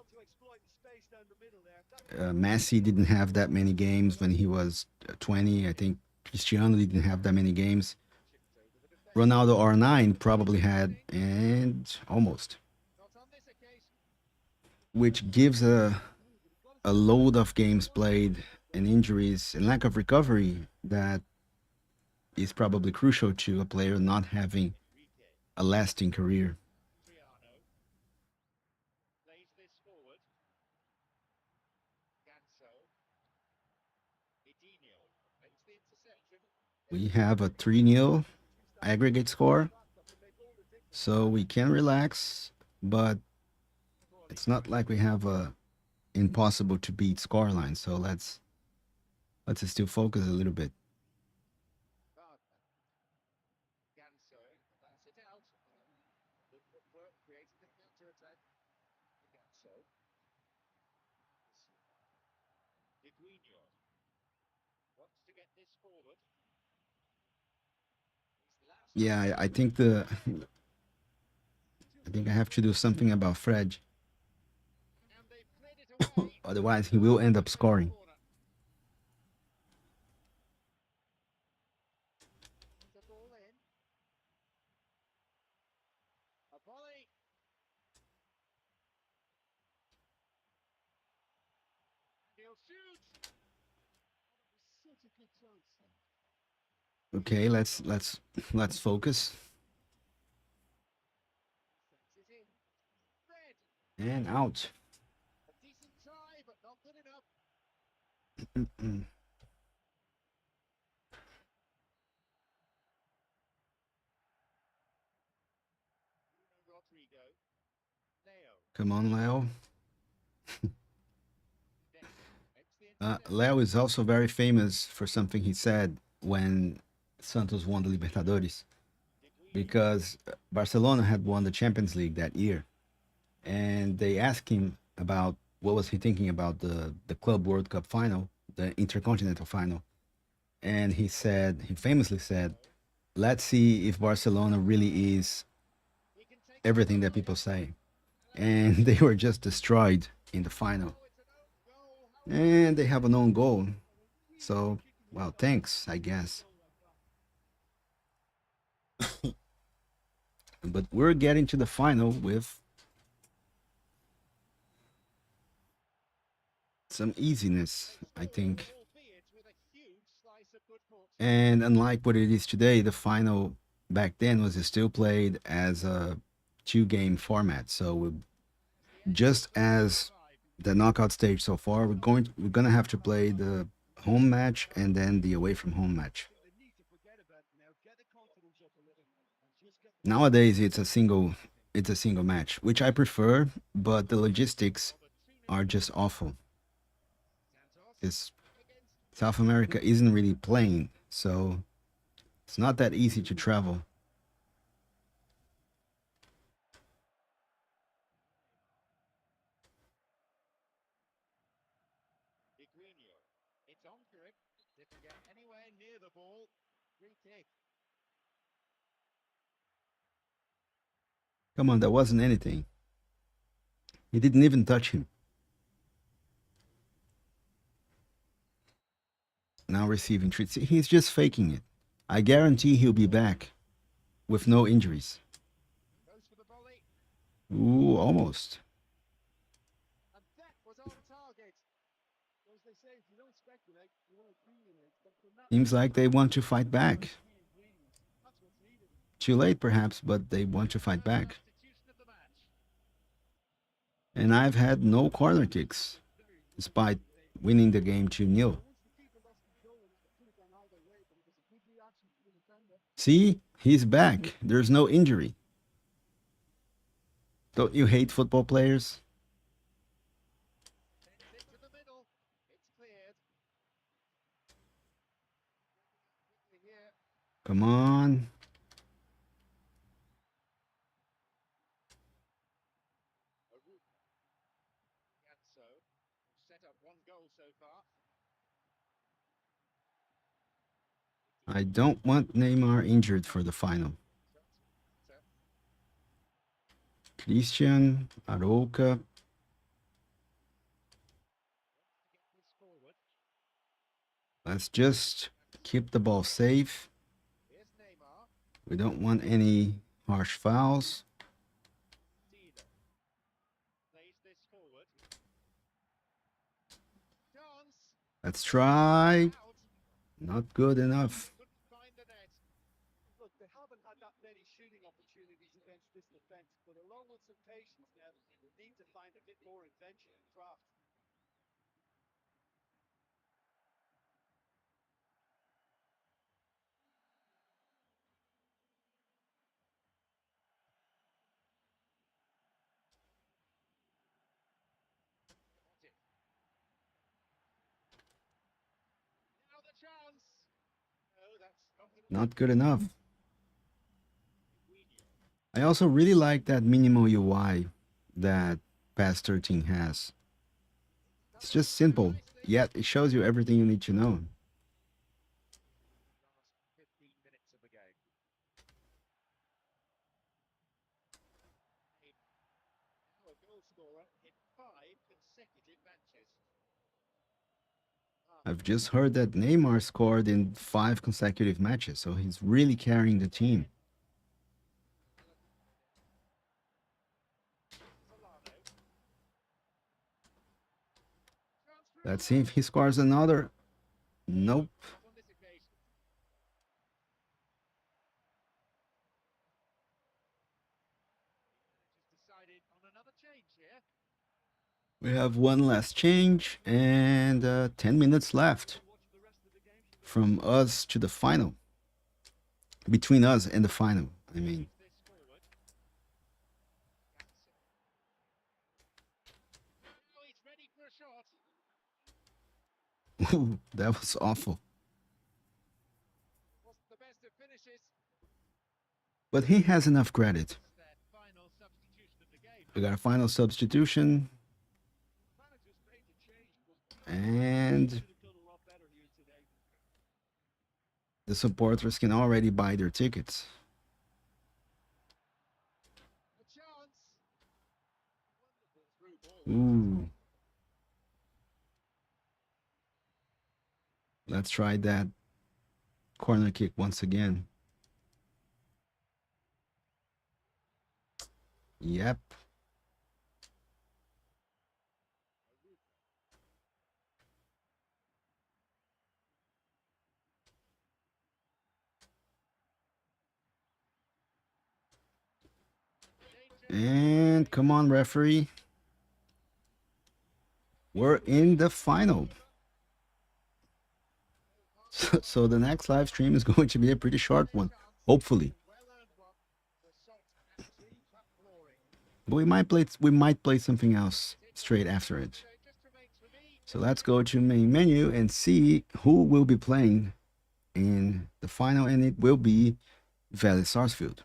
Messi didn't have that many games when he was 20. I think Cristiano didn't have that many games. Ronaldo R9 probably had, and almost, which gives a load of games played and injuries and lack of recovery that is probably crucial to a player not having a lasting career. We have a 3-0 aggregate score, so we can relax, but it's not like we have a impossible to beat scoreline. So let's still focus a little bit. Yeah, I think I have to do something about Fred. Otherwise, he will end up scoring. Okay, let's focus. And out. Come on, Leo. Leo is also very famous for something he said when Santos won the Libertadores, because Barcelona had won the Champions League that year, and they asked him about what was he thinking about the Club World Cup final, the Intercontinental final, and he famously said, "Let's see if Barcelona really is everything that people say." And they were just destroyed in the final, and they have an own goal. So, well, thanks, I guess. But we're getting to the final with some easiness, I think. And unlike what it is today, the final back then was still played as a two-game format. So just as the knockout stage so far, we're gonna have to play the home match and then the away from home match. Nowadays, it's a single match, which I prefer, but the logistics are just awful. Because South America isn't really playing, so it's not that easy to travel. Come on, that wasn't anything. He didn't even touch him. Now receiving treats. He's just faking it. I guarantee he'll be back with no injuries. Ooh, almost. Seems like they want to fight back. Too late, perhaps, but they want to fight back. And I've had no corner kicks, despite winning the game 2-0. See, he's back. There's no injury. Don't you hate football players? Come on. I don't want Neymar injured for the final. Christian, Arouca. Let's just keep the ball safe. We don't want any harsh fouls. Let's try. Not good enough. Not good enough. I also really like that minimal UI that PES 13 has. It's just simple, yet it shows you everything you need to know. I've just heard that Neymar scored in 5 consecutive matches, so he's really carrying the team. Let's see if he scores another. Nope. We have one last change and 10 minutes left from us to the final. Between us and the final, I mean. Ooh, that was awful. But he has enough credit. We got a final substitution. And the supporters can already buy their tickets. Ooh. Let's try that corner kick once again. Yep. And come on, referee. We're in the final. So the next live stream is going to be a pretty short one, hopefully. But we might play something else straight after it. So let's go to main menu and see who will be playing in the final, and it will be Vélez Sarsfield.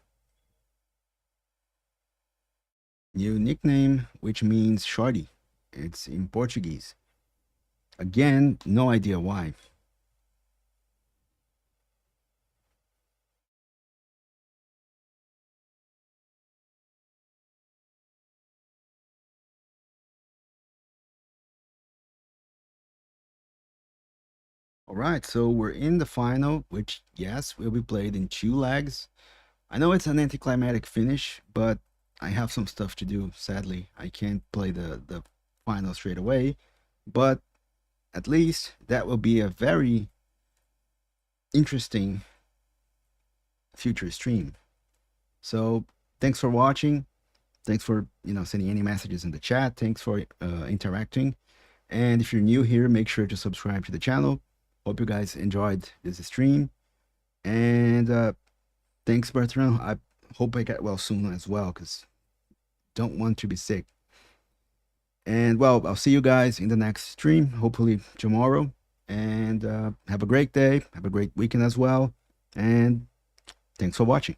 New nickname, which means shorty. It's in Portuguese. Again, no idea why. All right, so we're in the final, which, yes, will be played in 2 legs. I know it's an anticlimactic finish, but I have some stuff to do, sadly. I can't play the final straight away, but at least that will be a very interesting future stream. So thanks for watching. Thanks for sending any messages in the chat. Thanks for interacting. And if you're new here, make sure to subscribe to the channel. Hope you guys enjoyed this stream. And thanks, Bertrand. I hope I get well soon as well, because don't want to be sick. And well, I'll see you guys in the next stream, hopefully tomorrow. And have a great day. Have a great weekend as well. And thanks for watching.